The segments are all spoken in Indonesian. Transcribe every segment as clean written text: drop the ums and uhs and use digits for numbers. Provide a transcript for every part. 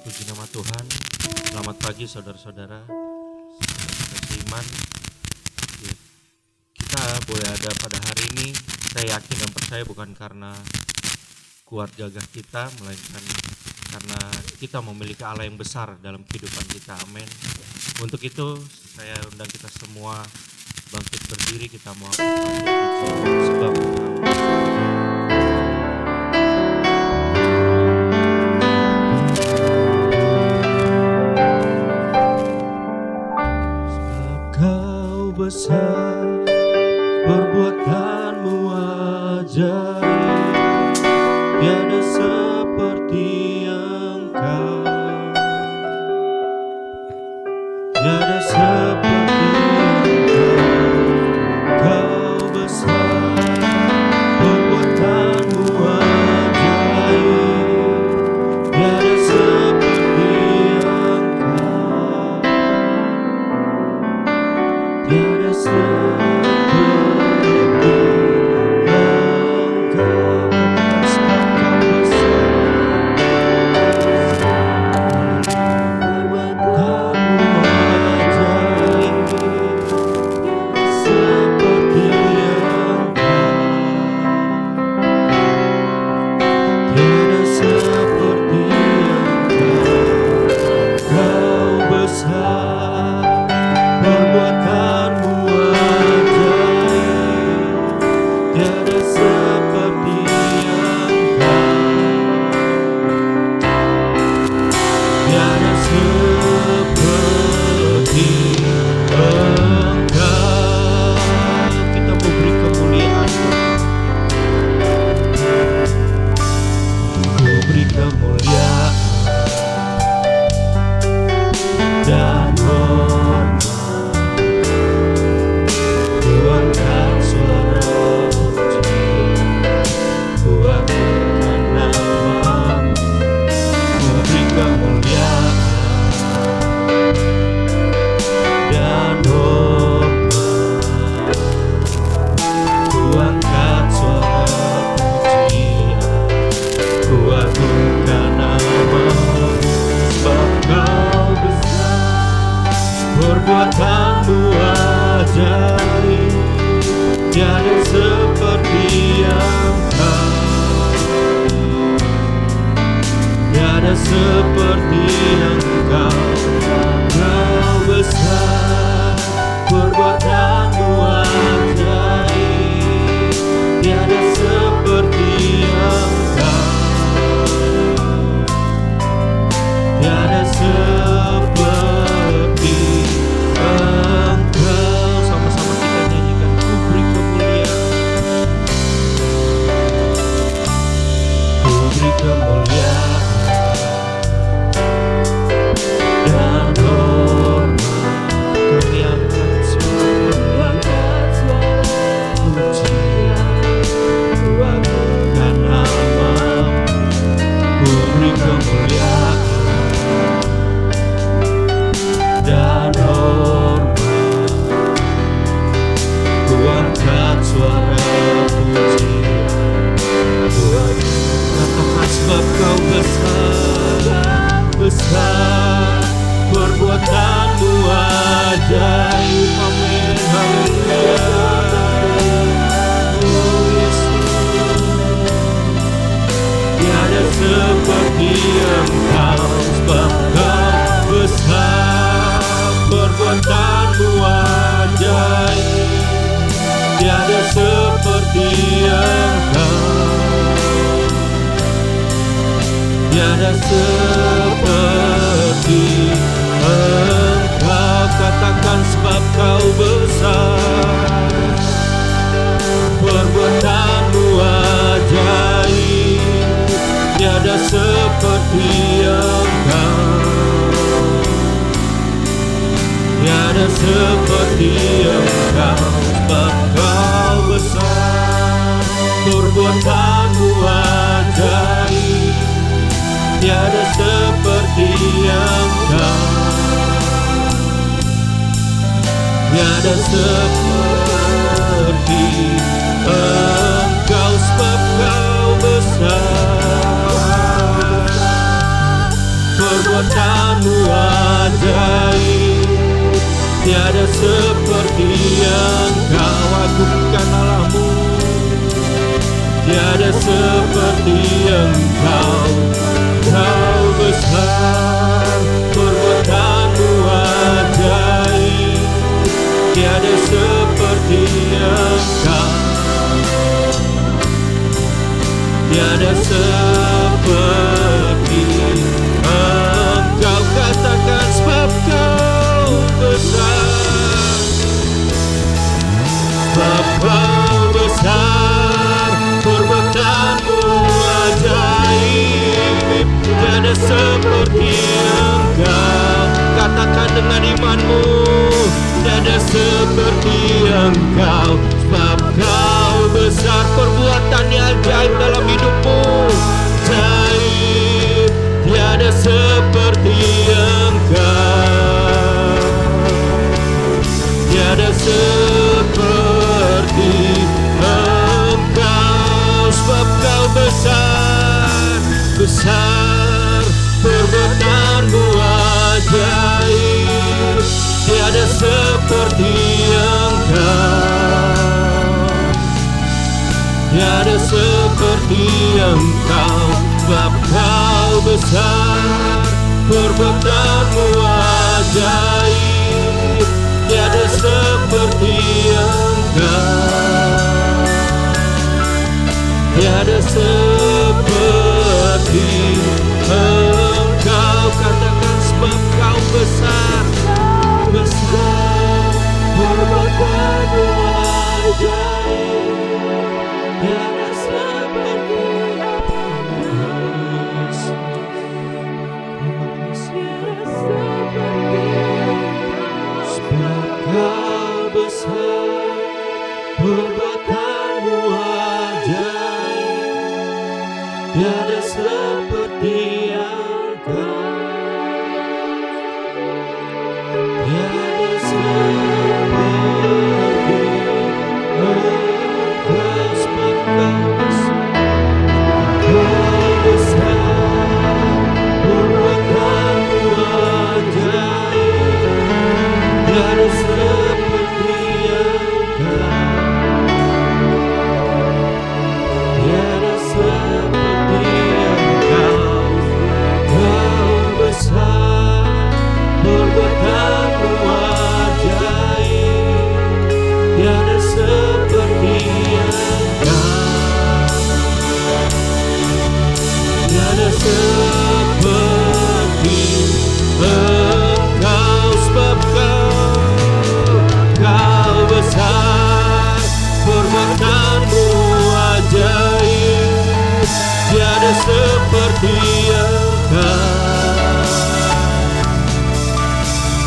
Puji nama Tuhan. Selamat pagi saudara-saudara, seiman. Kita boleh ada pada hari ini, saya yakin dan percaya bukan karena kuat gagah kita, melainkan karena kita memiliki Allah yang besar dalam kehidupan kita. Amin. Untuk itu saya undang kita semua bangkit berdiri, kita mau sebab besar, perbuatanmu ajaib, tiada seperti Engkau, tiada seperti Engkau. Kau besar, perbuatanmu ajaib, tiada seperti Engkau, tiada perbuatanmu ajaib, tiada seperti Engkau, tiada seperti Engkau. Kau besar, perbuatanmu ajaib, tiada seperti Engkau, tiada seperti perbuatanmu ajaib. Amin, haleluya. Oh Yesus, tiada seperti Engkau, sebab Kau besar, perbuatanmu ajaib, tiada seperti Engkau, tiada seperti Engkau. Katakan sebab Kau besar, perbuatanmu ajaib, tiada seperti Engkau, tiada seperti Engkau. Sebab Kau besar, perbuatanmu ajaib, tiada seperti Engkau, tiada seperti Engkau. Sebab Kau besar, perbuatanmu perbuatanmu ajaib. Tiada seperti Engkau, aku bukan Allahmu. Tiada seperti Engkau, Kau besar, perbuatanmu ajaib. Tiada seperti Engkau, tiada seperti Engkau. Katakan sebab Kau besar, sebab Kau besar, perbuatanmu ajaib. Tiada seperti Engkau. Katakan dengan imanmu, tiada seperti Engkau. Sebab Kau besar, perbuatannya ajaib dalam hidupmu. Ajaib, tiada seperti Engkau. Tiada seperti Engkau. Sebab Kau besar, besar, perbuatanmu ajaib. Tiada seperti Engkau, tiada seperti Engkau. Sebab Kau besar, perbuatanmu ajaib. Tiada seperti Engkau, tiada seperti Engkau. Katakan sebab Kau besar, besar, perbuatanmu ajaib. Tiada seperti sebab Kau besar, perbuatanmu ajaib. Tiada seperti Engkau, tiada seperti Engkau. Sebab Kau besar, perbuatanmu ajaib. Tiada seperti Engkau, tiada seperti Engkau. Kau besar, perbuatanmu ajaib. Tiada seperti Engkau, tiada seperti Engkau. Sebab Kau besar, perbuatanmu ajaib. Tiada seperti Engkau,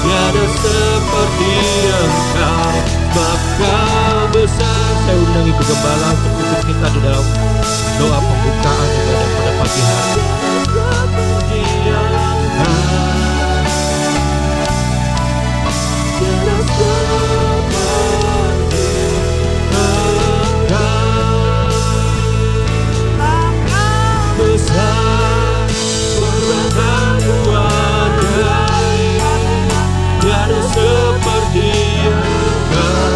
tiada seperti Engkau. Sebab Kau besar. Saya undang Ibu Gembala untuk ikut kita di dalam doa pembukaan ibadah pada pagi hari. Seperti Engkau, tiada seperti Engkau. Besar, perbuatanmu ajaib. Tiada seperti Engkau,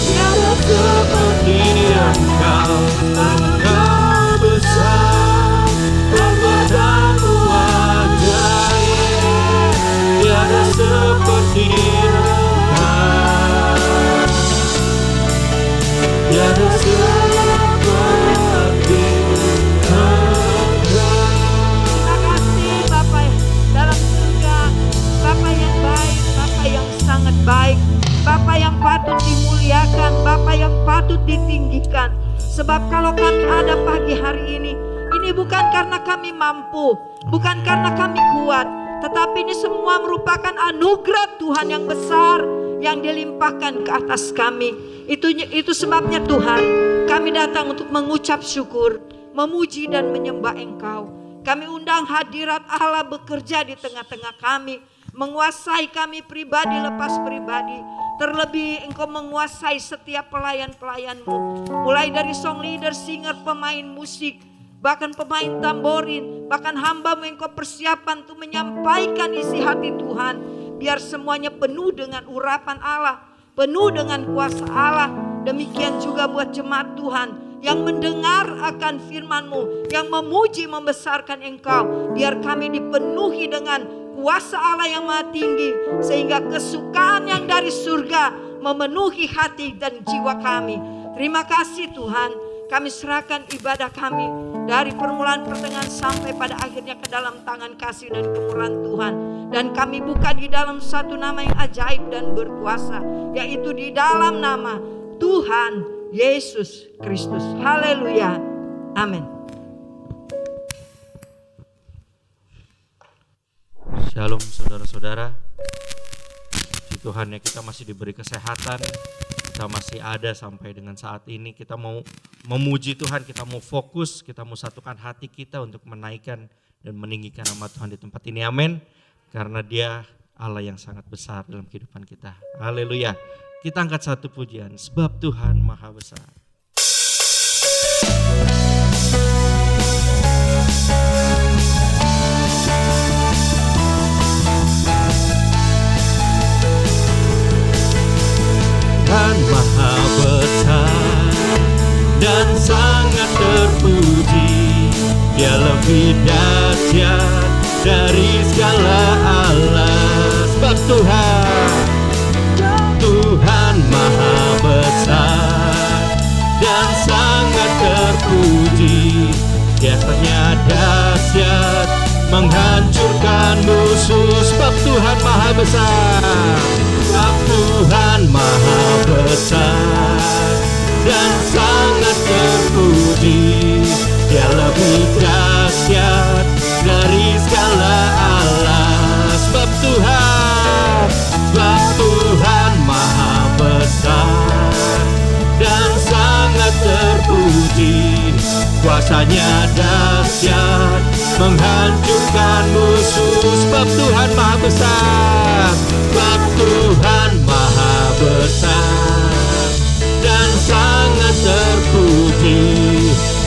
tiada seperti Engkau. Engkau besar, perbuatanmu ajaib. Tiada seperti Engkau, tiada seperti Engkau. Terima kasih Bapa dalam surga, Bapa yang baik, Bapa yang sangat baik, Bapa yang patut dimuliakan, Bapa yang patut ditinggikan. Sebab kalau kami ada pagi hari ini bukan karena kami mampu, bukan karena kami kuat, tetapi ini semua merupakan anugerah Tuhan yang besar yang dilimpahkan ke atas kami. Itu sebabnya Tuhan, kami datang untuk mengucap syukur, memuji dan menyembah Engkau. Kami undang hadirat Allah bekerja di tengah-tengah kami, menguasai kami pribadi lepas pribadi. Terlebih Engkau menguasai setiap pelayan-pelayan-Mu, mulai dari song leader, singer, pemain musik, bahkan pemain tamborin, bahkan hamba-Mu yang Kau persiapkan untuk menyampaikan isi hati Tuhan. Biar semuanya penuh dengan urapan Allah, penuh dengan kuasa Allah. Demikian juga buat jemaat Tuhan yang mendengar akan firman-Mu, yang memuji membesarkan Engkau. Biar kami dipenuhi dengan kuasa Allah yang maha tinggi, sehingga kesukaan yang dari surga memenuhi hati dan jiwa kami. Terima kasih Tuhan, kami serahkan ibadah kami dari permulaan pertengahan sampai pada akhirnya ke dalam tangan kasih dan kemurahan Tuhan. Dan kami buka di dalam satu nama yang ajaib dan berkuasa, yaitu di dalam nama Tuhan Yesus Kristus. Haleluya. Amin. Shalom saudara-saudara. Puji Tuhan ya, kita masih diberi kesehatan. Kita masih ada sampai dengan saat ini. Kita mau memuji Tuhan, kita mau fokus, kita mau satukan hati kita untuk menaikkan dan meninggikan nama Tuhan di tempat ini. Amin. Karena Dia Allah yang sangat besar dalam kehidupan kita. Haleluya. Kita angkat satu pujian, sebab Tuhan Maha Besar. Tuhan Maha Besar dan sangat terpuji. Dia lebih dahsyat dari segala Allah. Sebab Tuhan Maha Besar dan sangat terpuji. Biasanya dahsyat menghancurkan musuh. Sebab Tuhan Maha Besar. Sebab Tuhan Maha Besar dan sangat terpuji. Dia lebih dahsyat dari segala Allah. Sebab Tuhan Maha Besar dan sangat terpuji. Kuasanya dahsyat menghancurkan musuh. Sebab Tuhan Maha Besar. Sebab Tuhan Maha Besar dan sangat terpuji.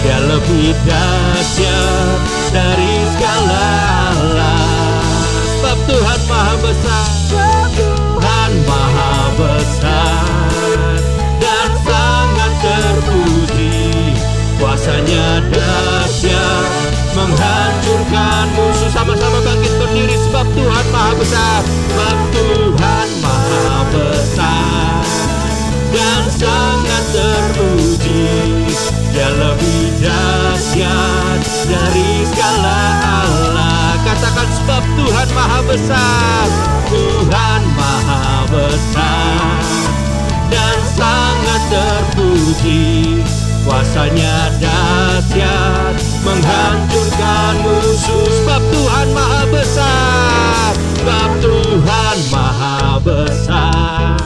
Dia lebih dahsyat dari segala Allah. Sebab Tuhan Maha Besar. Tuhan Maha Besar dan sangat terpuji. Kuasanya dahsyat menghancurkan musuh. Sama-sama bangkit berdiri. Sebab Tuhan Maha Besar. Sebab Tuhan Maha Besar dan sangat terpuji. Dia lebih dahsyat dari segala Allah. Katakan, sebab Tuhan Maha Besar. Tuhan Maha Besar dan sangat terpuji. Kuasanya dahsyat menghancurkan musuh. Sebab Tuhan Maha Besar. Sebab Tuhan Maha Besar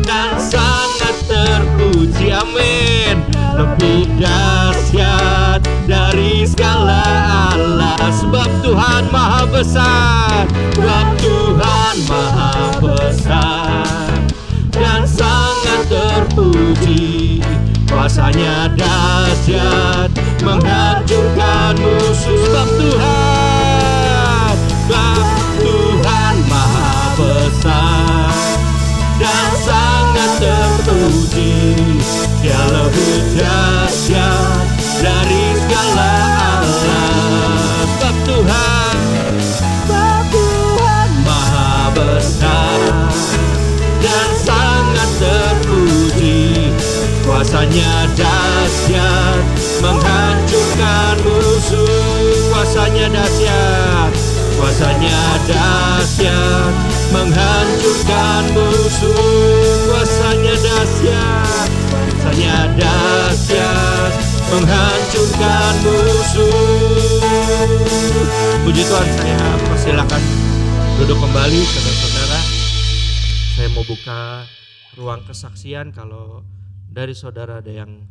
dan sangat terpuji. Amin. Lebih dahsyat dari segala Allah. Sebab Tuhan Maha Besar. Sebab Tuhan Maha Besar dan sangat terpuji. Kuasanya dahsyat menghancurkan musuh. Sebab Tuhan Maha Besar dan sangat terpuji. Dia lebih dahsyat dari segala Allah. Sebab Tuhan Maha Besar dan sangat terpuji. Kuasanya dahsyat menghancurkan musuh. Kuasanya dahsyat. Kuasanya dahsyat menghancurkan musuh. Kuasanya dahsyat. Kuasanya dahsyat menghancurkan musuh. Puji Tuhan, saya persilakan duduk kembali saudara-saudara. Saya mau buka ruang kesaksian. Kalau dari saudara ada yang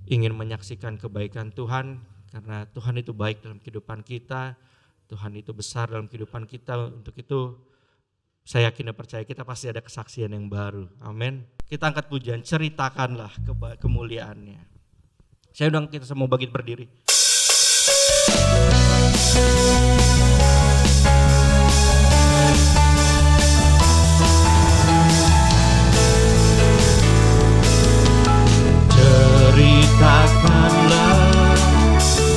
ingin menyaksikan kebaikan Tuhan, karena Tuhan itu baik dalam kehidupan kita, Tuhan itu besar dalam kehidupan kita. Untuk itu saya yakin dan percaya kita pasti ada kesaksian yang baru. Amin. Kita angkat pujian, ceritakanlah kemuliaannya. Saya undang kita semua bangkit berdiri. Ceritakanlah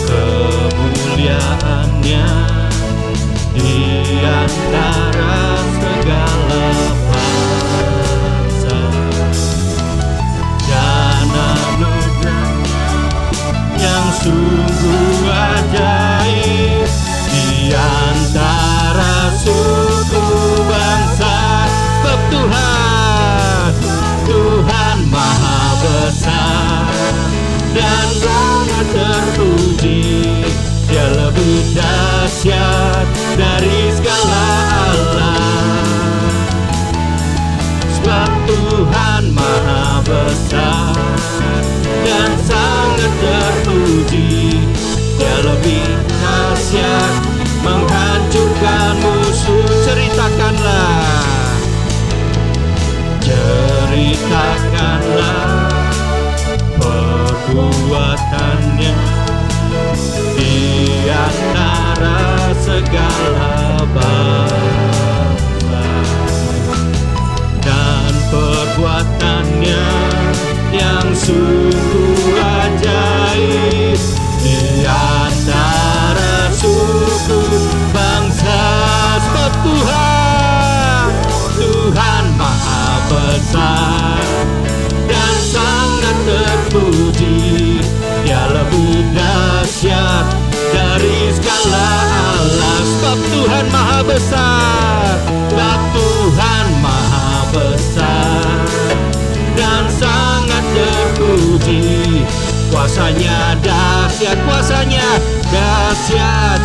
kemuliaan-Nya di antara segala bangsa, dan anugerah-Nya yang sungguh ajaib di antara suku bangsa. Sebab Tuhan, Tuhan Maha Besar dan sangat terpuji. Dia lebih dahsyat dari segala alam. Sebab Tuhan Maha Besar dan sangat terpuji. Dia lebih dahsyat menghancurkan musuh. Ceritakanlah, ceritakanlah perbuatan-Nya di antara segala bangsa, dan perbuatan-Nya yang sungguh ajaib di antara suku bangsa. Sebab Tuhan, Tuhan Maha Besar dan sangat terpuji. Dia lebih dahsyat dari segala alam. Sebab Tuhan Maha Besar, sebab Tuhan Maha Besar dan sangat terpuji. Kuasanya dahsyat, kuasanya dahsyat,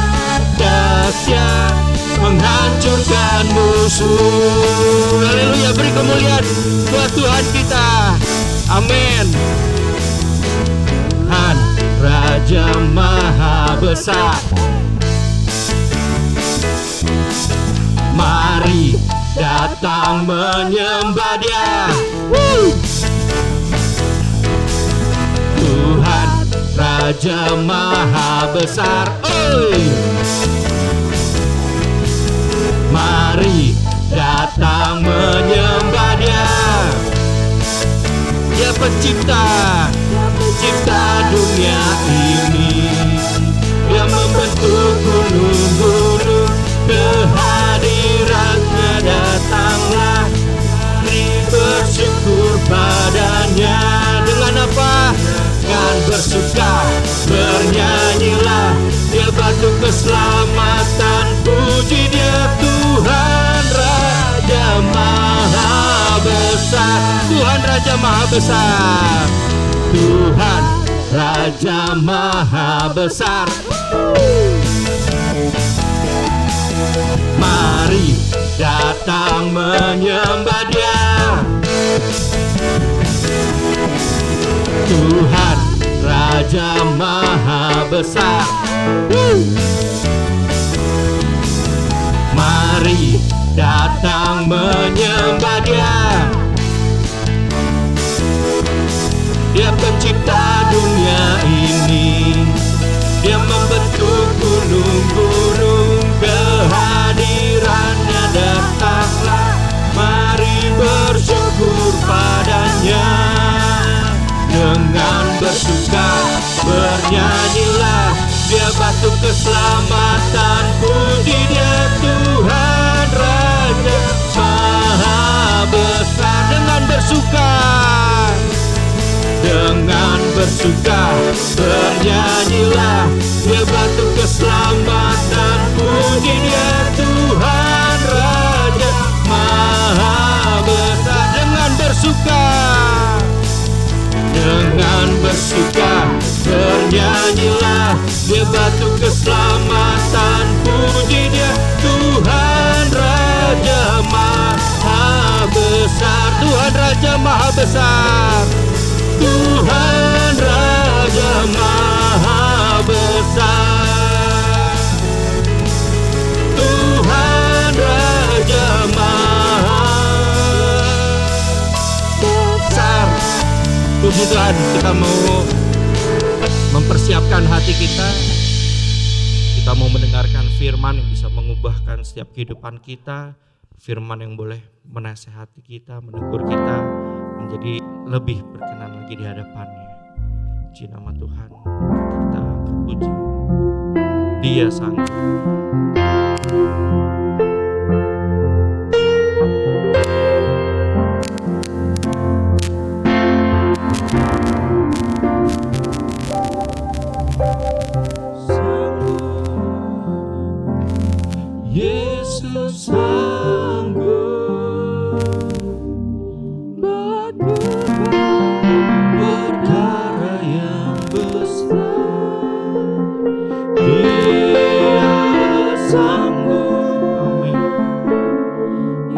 dahsyat menghancurkan musuh. Haleluya, beri kemuliaan buat Tuhan kita. Amin. Tuhan Raja Maha Besar, mari datang menyembah Dia. Tuhan Raja Maha Besar, mari datang menyembah Dia. Dia pencipta, pencipta dunia ini. Dia membentuk gunung-gunung, kehadiran-Nya datanglah. Mari bersyukur padanya. Dengan apa? Dengan bersuka, bernyanyilah. Dia batu keselamatan, puji Dia Tuhan Raja Maha Besar. Tuhan Raja Maha Besar, Tuhan Raja Maha Besar. Mari datang menyembah Dia. Tuhan Raja Maha Besar. Mari datang menyembah Dia. Dia pencipta dunia ini. Dia membentuk gunung-gunung, kehadiran-Nya datanglah. Mari bersyukur padanya. Dengan bersuka, bernyanyilah. Dia batu keselamatan, puji Dia Tuhan Raja Maha Besar. Dengan bersuka, dengan bersuka, bernyanyilah. Dia batu keselamatan, puji Dia Tuhan Raja Maha Besar. Dengan bersuka, dengan bersuka, bernyanyilah. Dia batu keselamatan, puji Dia Tuhan Raja Maha Besar. Tuhan Raja Maha Besar, Tuhan Raja Maha Besar, Tuhan Raja Maha Besar. Puji Tuhan, kita mau mempersiapkan hati kita Kita mau mendengarkan firman yang bisa mengubahkan setiap kehidupan kita, firman yang boleh menasehati kita, menegur kita menjadi lebih berkenan lagi di hadapannya. Puji nama Tuhan, kita angkat puji. Dia sanggup. Yesus sanggup melakukan perkara yang besar. Dia sanggup, amin.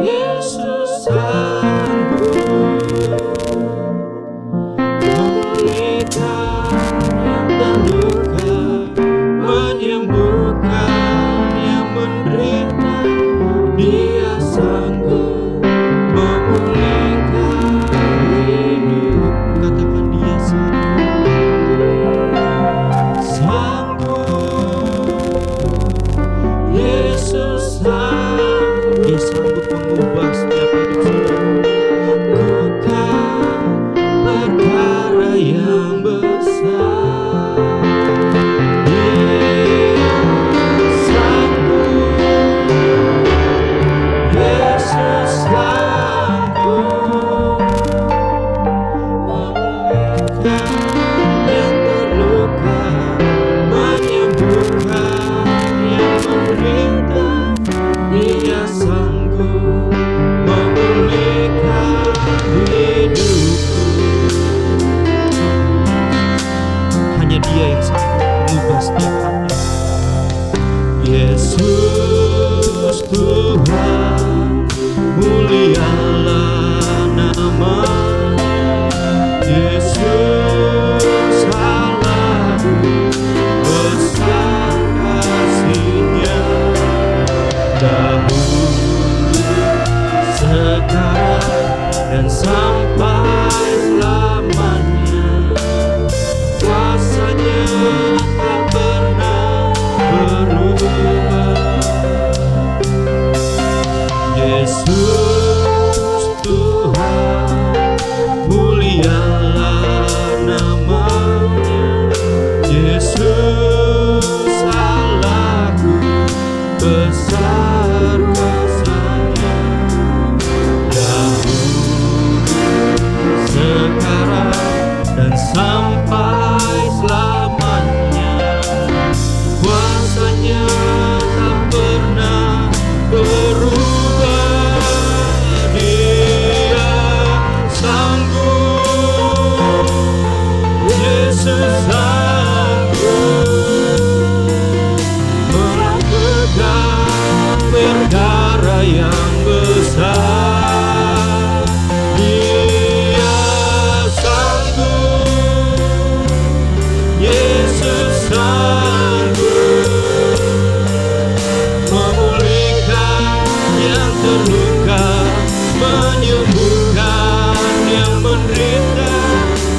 Yesus sanggup memulihkan yang terluka, menyembuhkan yang menderita. Dia sanggup memulihkan hidup. Katakan dia sanggup. Yesus sanggup. Dia sanggup mengubah setiap hidup saudara. Bukan perkara yang besar. Dia sanggup. Yesus sanggup memulihkan yang terluka, menyembuhkan yang menderita. Dia sanggup memulihkan hidupku. Hanya Dia yang sanggup mengubah setiap hati. Yesus Tuhan, mulialah nama-Nya. Yesus Allahku, besar kasih-Nya. Dahulu, sekarang, dan sampai selamanya. Kuasa-Nya tak pernah berubah. Yesus Tuhan, mulialah nama-Nya. Yesus Allahku, besar kasih-Nya. Dahulu, sekarang, dan sampai selamanya. Kuasa-Nya tak pernah berubah. Dia sanggup. Yesus sanggup melakukan perkara yang besar. Dia sanggup. Yesus sanggup memulihkan yang terluka, menyembuhkan yang menderita.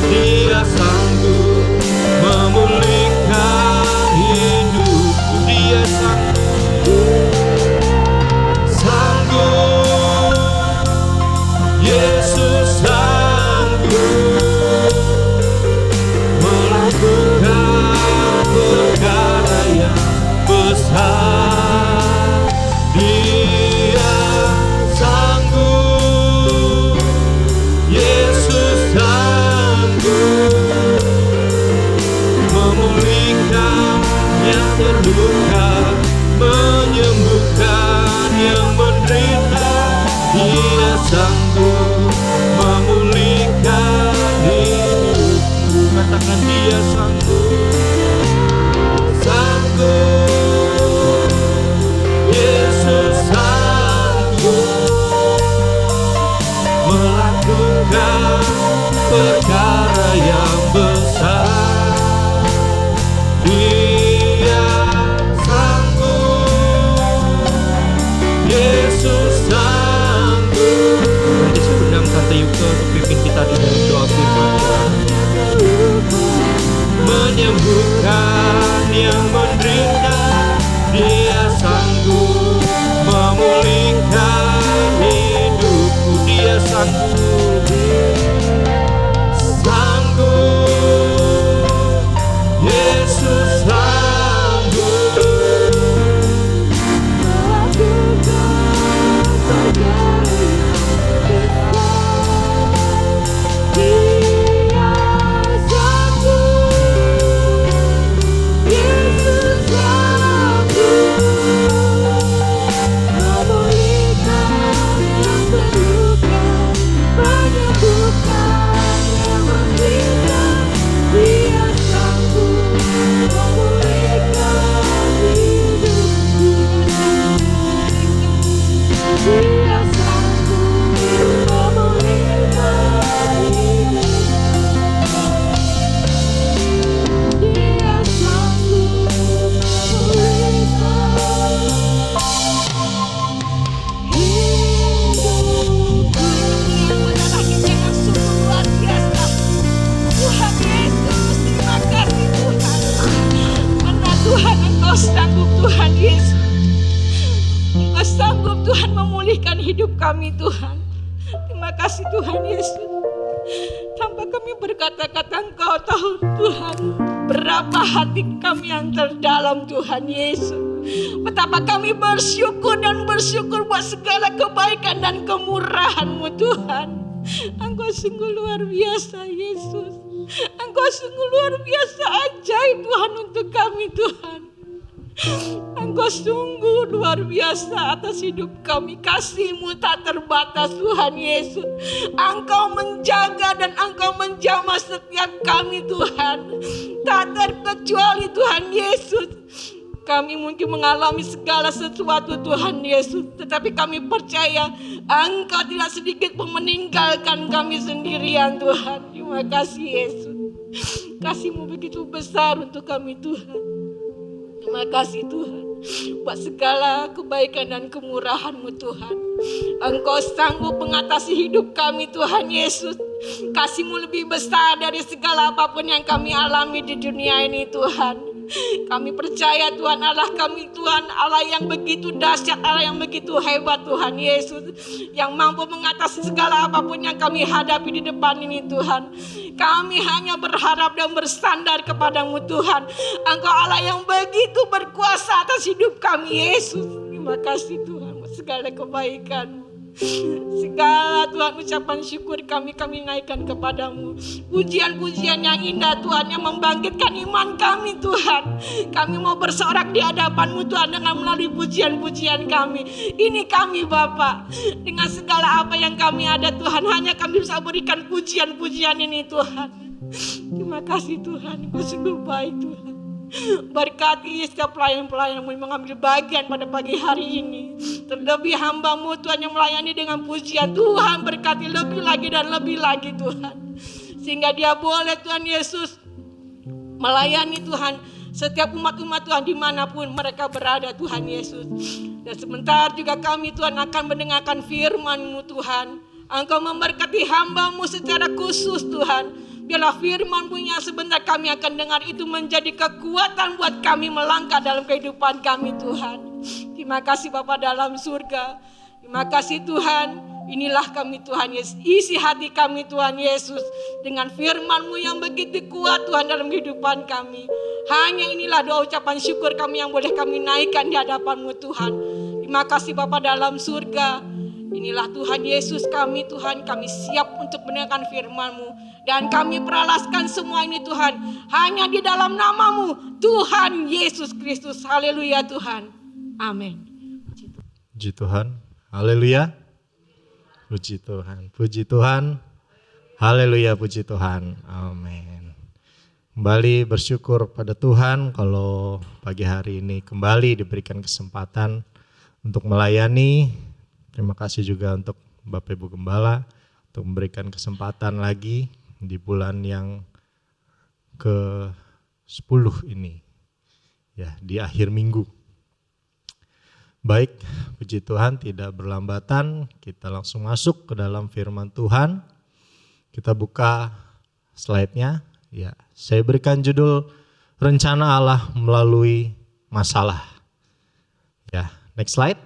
Dia sanggup memulihkan hidupku. Dia sanggup. Yesus sanggup melakukan perkara yang besar. Dia sanggup. Yesus sanggup memulihkan yang terluka, menyembuhkan yang menderita. Dia sanggup memulihkan hidupku. Katakan dia sanggup. Sanggup. Yesus sanggup melakukan perkara yang besar. Dia sanggup. Yesus sanggup. Mari saya undang Tante Yuke untuk pimpin kita di dalam doa firman Tuhan. Menyembuhkan yang menderita. Tuhan, Engkau sanggup Tuhan Yesus. Engkau sanggup Tuhan memulihkan hidup kami Tuhan. Terima kasih Tuhan Yesus. Tanpa kami berkata-kata Engkau tahu Tuhan berapa hati kami yang terdalam Tuhan Yesus. Betapa kami bersyukur dan bersyukur buat segala kebaikan dan kemurahan-Mu Tuhan. Engkau sungguh luar biasa Yesus. Engkau sungguh luar biasa ajaib Tuhan untuk kami Tuhan. Engkau sungguh luar biasa atas hidup kami. Kasih-Mu tak terbatas Tuhan Yesus. Engkau menjaga dan Engkau menjamah setiap kami Tuhan. Tak terkecuali Tuhan Yesus. Kami mungkin mengalami segala sesuatu Tuhan Yesus. Tetapi kami percaya Engkau tidak sedikit pun meninggalkan kami sendirian Tuhan. Terima kasih Yesus. Kasih-Mu begitu besar untuk kami Tuhan. Terima kasih Tuhan buat segala kebaikan dan kemurahan-Mu Tuhan. Engkau sanggup mengatasi hidup kami Tuhan Yesus. Kasih-Mu lebih besar dari segala apapun yang kami alami di dunia ini Tuhan. Kami percaya Tuhan Allah kami Tuhan Allah yang begitu dahsyat, Allah yang begitu hebat Tuhan Yesus, yang mampu mengatasi segala apapun yang kami hadapi di depan ini Tuhan. Kami hanya berharap dan bersandar kepadamu Tuhan. Engkau Allah yang begitu berkuasa atas hidup kami Yesus. Terima kasih Tuhan buat segala kebaikan. Segala Tuhan ucapan syukur kami naikkan kepadamu. Pujian-pujian yang indah Tuhan yang membangkitkan iman kami Tuhan. Kami mau bersorak di hadapan-Mu Tuhan dengan melalui pujian-pujian kami. Ini kami Bapa, dengan segala apa yang kami ada Tuhan, hanya kami bisa berikan pujian-pujian ini Tuhan. Terima kasih Tuhan, Engkau sungguh baik Tuhan. Berkati setiap pelayan-pelayan-Mu yang mengambil bagian pada pagi hari ini. Terlebih hamba-Mu Tuhan yang melayani dengan pujian. Tuhan berkati lebih lagi dan lebih lagi Tuhan. Sehingga dia boleh Tuhan Yesus melayani Tuhan setiap umat-umat Tuhan dimanapun mereka berada Tuhan Yesus. Dan sebentar juga kami Tuhan akan mendengarkan firman-Mu Tuhan. Engkau memberkati hamba-Mu secara khusus Tuhan. Biarlah firman-Mu yang sebentar kami akan dengar itu menjadi kekuatan buat kami melangkah dalam kehidupan kami Tuhan. Terima kasih Bapa dalam surga. Terima kasih Tuhan. Inilah kami Tuhan Yesus. Isi hati kami Tuhan Yesus dengan firman-Mu yang begitu kuat Tuhan dalam kehidupan kami. Hanya inilah doa ucapan syukur kami yang boleh kami naikkan di hadapan-Mu Tuhan. Terima kasih Bapa dalam surga. Inilah Tuhan Yesus kami Tuhan, kami siap untuk mendengarkan firman-Mu. Dan kami peralaskan semua ini Tuhan, hanya di dalam nama-Mu, Tuhan Yesus Kristus. Haleluya Tuhan. Amin. Puji Tuhan. Haleluya. Puji Tuhan. Puji Tuhan. Haleluya, puji Tuhan. Amin. Kembali bersyukur pada Tuhan kalau pagi hari ini kembali diberikan kesempatan untuk melayani. Terima kasih juga untuk Bapak Ibu Gembala untuk memberikan kesempatan lagi di bulan yang ke-10 ini. Ya, di akhir minggu. Baik, puji Tuhan, tidak berlambatan, kita langsung masuk ke dalam firman Tuhan. Kita buka slide-nya. Ya, saya berikan judul Rencana Allah Melalui Masalah. Ya, next slide.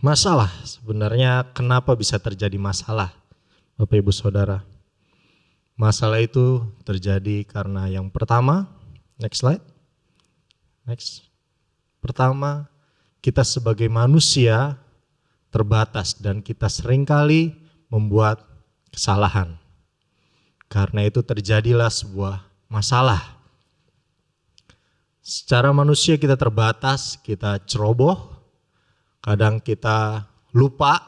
Masalah, sebenarnya kenapa bisa terjadi masalah, Bapak Ibu Saudara? Masalah itu terjadi karena yang pertama, next slide. Next. Pertama, kita sebagai manusia terbatas dan kita seringkali membuat kesalahan. Karena itu terjadilah sebuah masalah. Secara manusia kita terbatas, kita ceroboh. Kadang kita lupa,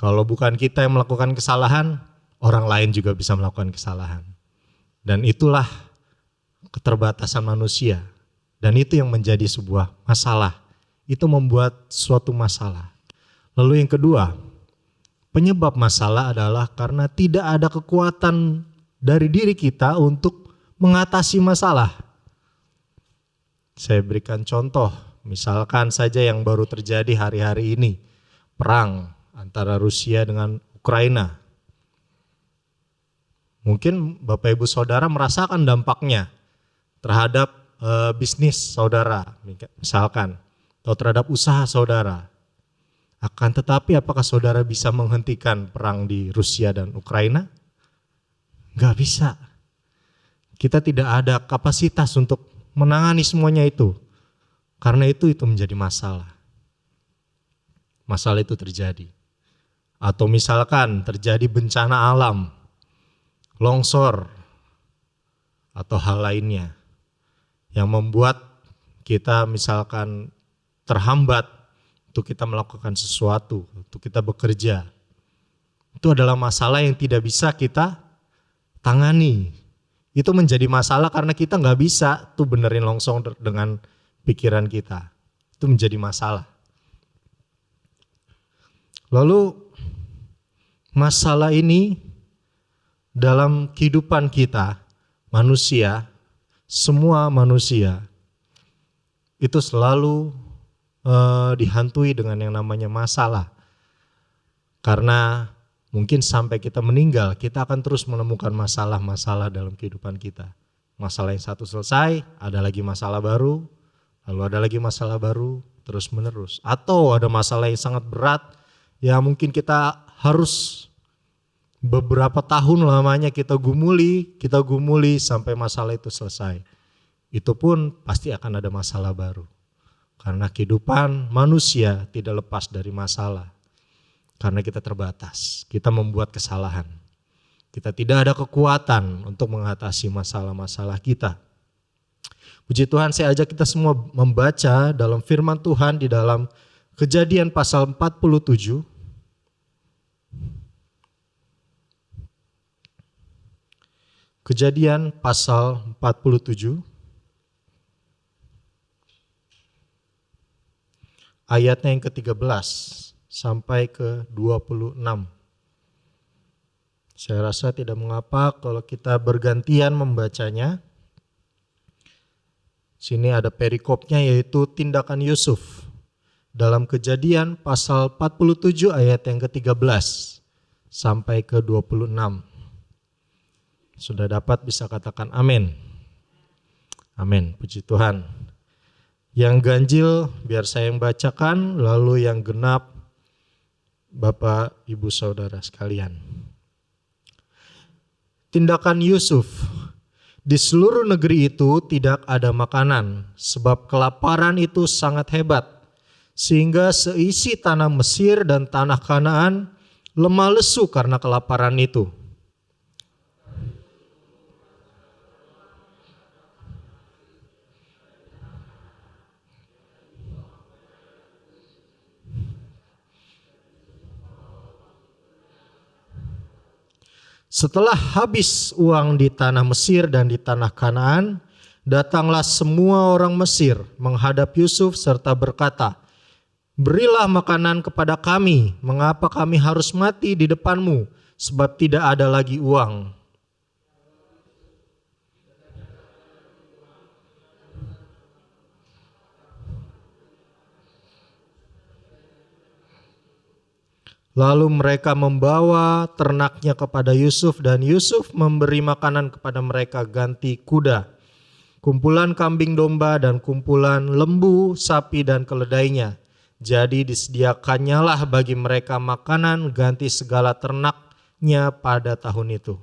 kalau bukan kita yang melakukan kesalahan, orang lain juga bisa melakukan kesalahan. Dan itulah keterbatasan manusia. Dan itu yang menjadi sebuah masalah. Itu membuat suatu masalah. Lalu yang kedua, penyebab masalah adalah karena tidak ada kekuatan dari diri kita untuk mengatasi masalah. Saya berikan contoh. Misalkan saja yang baru terjadi hari-hari ini, perang antara Rusia dengan Ukraina. Mungkin Bapak Ibu Saudara merasakan dampaknya terhadap bisnis saudara, misalkan, atau terhadap usaha saudara. Akan tetapi apakah saudara bisa menghentikan perang di Rusia dan Ukraina? Gak bisa. Kita tidak ada kapasitas untuk menangani semuanya itu. Karena itu menjadi masalah. Masalah itu terjadi. Atau misalkan terjadi bencana alam, longsor, atau hal lainnya yang membuat kita misalkan terhambat untuk kita melakukan sesuatu, untuk kita bekerja. Itu adalah masalah yang tidak bisa kita tangani. Itu menjadi masalah karena kita nggak bisa tuh benerin longsor dengan pikiran kita. Itu menjadi masalah. Lalu masalah ini dalam kehidupan kita, manusia, semua manusia itu selalu dihantui dengan yang namanya masalah. Karena mungkin sampai kita meninggal, kita akan terus menemukan masalah-masalah dalam kehidupan kita. Masalah yang satu selesai, ada lagi masalah baru, lalu ada lagi masalah baru, terus menerus. Atau ada masalah yang sangat berat, ya mungkin kita harus beberapa tahun lamanya kita gumuli sampai masalah itu selesai. Itu pun pasti akan ada masalah baru. Karena kehidupan manusia tidak lepas dari masalah. Karena kita terbatas, kita membuat kesalahan. Kita tidak ada kekuatan untuk mengatasi masalah-masalah kita. Puji Tuhan, saya ajak kita semua membaca dalam firman Tuhan di dalam Kejadian pasal 47. Kejadian pasal 47. Ayatnya yang ke-13 sampai ke-26. Saya rasa tidak mengapa kalau kita bergantian membacanya. Sini ada perikopnya yaitu tindakan Yusuf. Dalam Kejadian pasal 47 ayat yang ke-13 sampai ke-26. Sudah dapat bisa katakan amin. Amin, puji Tuhan. Yang ganjil biar saya yang bacakan, lalu yang genap Bapak Ibu Saudara sekalian. Tindakan Yusuf. Di seluruh negeri itu tidak ada makanan, sebab kelaparan itu sangat hebat, sehingga seisi tanah Mesir dan tanah Kanaan lemah lesu karena kelaparan itu. Setelah habis uang di tanah Mesir dan di tanah Kanaan, datanglah semua orang Mesir menghadap Yusuf serta berkata, "Berilah makanan kepada kami, mengapa kami harus mati di depanmu, sebab tidak ada lagi uang." Lalu mereka membawa ternaknya kepada Yusuf dan Yusuf memberi makanan kepada mereka ganti kuda, kumpulan kambing domba dan kumpulan lembu, sapi dan keledainya. Jadi disediakannyalah bagi mereka makanan ganti segala ternaknya pada tahun itu.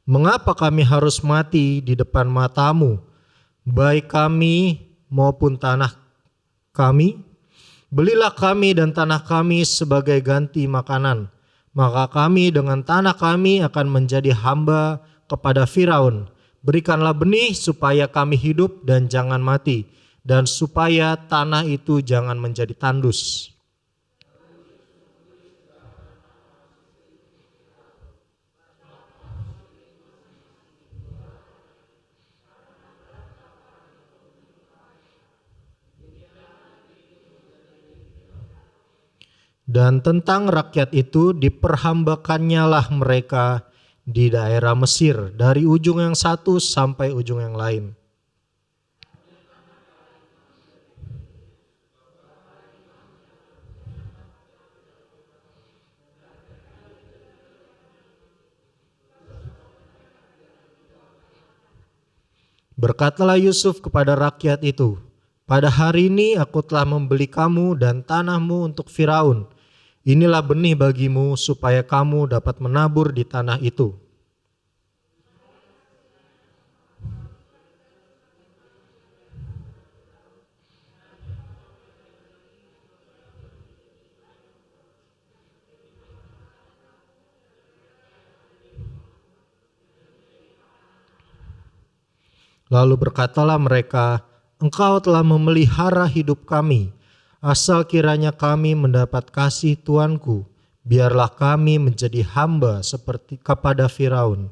Mengapa kami harus mati di depan matamu, baik kami maupun tanah kami? Belilah kami dan tanah kami sebagai ganti makanan. Maka kami dengan tanah kami akan menjadi hamba kepada Firaun. Berikanlah benih supaya kami hidup dan jangan mati, dan supaya tanah itu jangan menjadi tandus. Dan tentang rakyat itu diperhambakannya lah mereka di daerah Mesir dari ujung yang satu sampai ujung yang lain. Berkatalah Yusuf kepada rakyat itu, "Pada hari ini aku telah membeli kamu dan tanahmu untuk Firaun. Inilah benih bagimu supaya kamu dapat menabur di tanah itu." Lalu berkatalah mereka, "Engkau telah memelihara hidup kami, asal kiranya kami mendapat kasih Tuanku, biarlah kami menjadi hamba seperti kepada Firaun."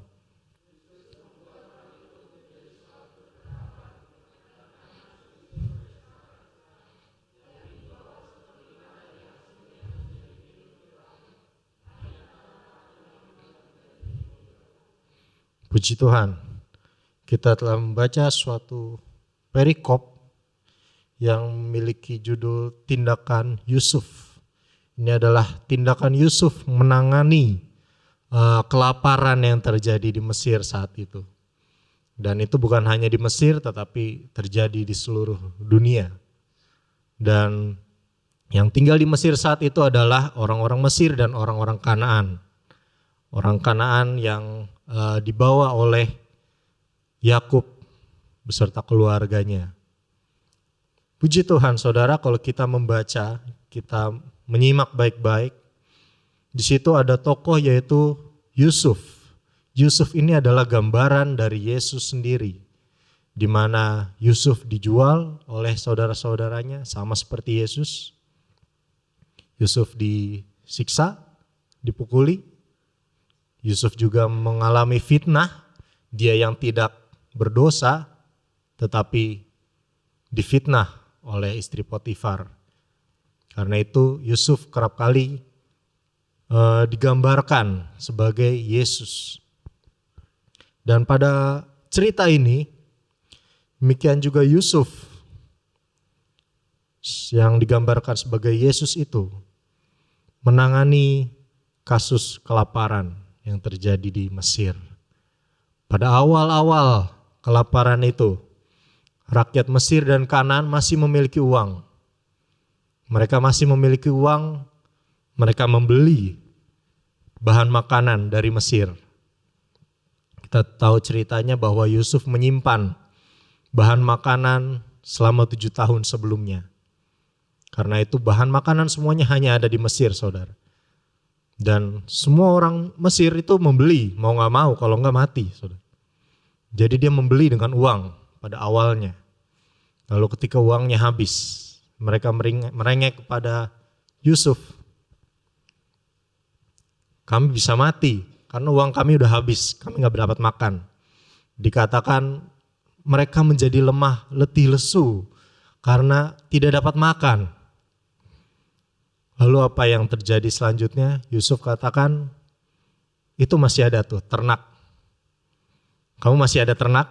Puji Tuhan. Kita telah membaca suatu perikop yang memiliki judul tindakan Yusuf. Ini adalah tindakan Yusuf menangani kelaparan yang terjadi di Mesir saat itu. Dan itu bukan hanya di Mesir tetapi terjadi di seluruh dunia. Dan yang tinggal di Mesir saat itu adalah orang-orang Mesir dan orang-orang Kanaan. Orang Kanaan yang dibawa oleh Yakub beserta keluarganya. Puji Tuhan saudara, kalau kita membaca, kita menyimak baik-baik, di situ ada tokoh yaitu Yusuf. Yusuf ini adalah gambaran dari Yesus sendiri, di mana Yusuf dijual oleh saudara-saudaranya sama seperti Yesus. Yusuf disiksa, dipukuli. Yusuf juga mengalami fitnah, dia yang tidak berdosa tetapi difitnah oleh istri Potifar. Karena itu Yusuf kerap kali digambarkan sebagai Yesus. Dan pada cerita ini demikian juga Yusuf yang digambarkan sebagai Yesus itu menangani kasus kelaparan yang terjadi di Mesir. Pada awal-awal kelaparan itu, rakyat Mesir dan Kanaan masih memiliki uang. Mereka masih memiliki uang, mereka membeli bahan makanan dari Mesir. Kita tahu ceritanya bahwa Yusuf menyimpan bahan makanan selama 7 tahun sebelumnya. Karena itu bahan makanan semuanya hanya ada di Mesir, saudara. Dan semua orang Mesir itu membeli, mau gak mau, kalau gak mati, saudara. Jadi dia membeli dengan uang pada awalnya. Lalu ketika uangnya habis, mereka merengek kepada Yusuf. Kami bisa mati karena uang kami udah habis, kami gak dapat makan. Dikatakan mereka menjadi lemah, letih, lesu karena tidak dapat makan. Lalu apa yang terjadi selanjutnya? Yusuf katakan, itu masih ada tuh ternak. Kamu masih ada ternak?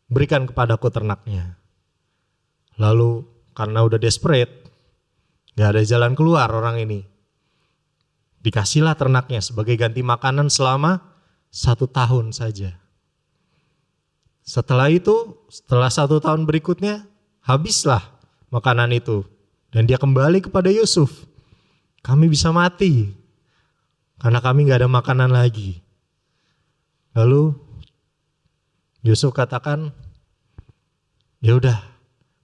Berikan kepadaku ternaknya. Lalu karena udah desperate, gak ada jalan keluar orang ini. Dikasihlah ternaknya sebagai ganti makanan selama 1 tahun saja. Setelah itu, setelah 1 tahun berikutnya, habislah makanan itu. Dan dia kembali kepada Yusuf. Kami bisa mati karena kami gak ada makanan lagi. Lalu Yusuf katakan, ya udah,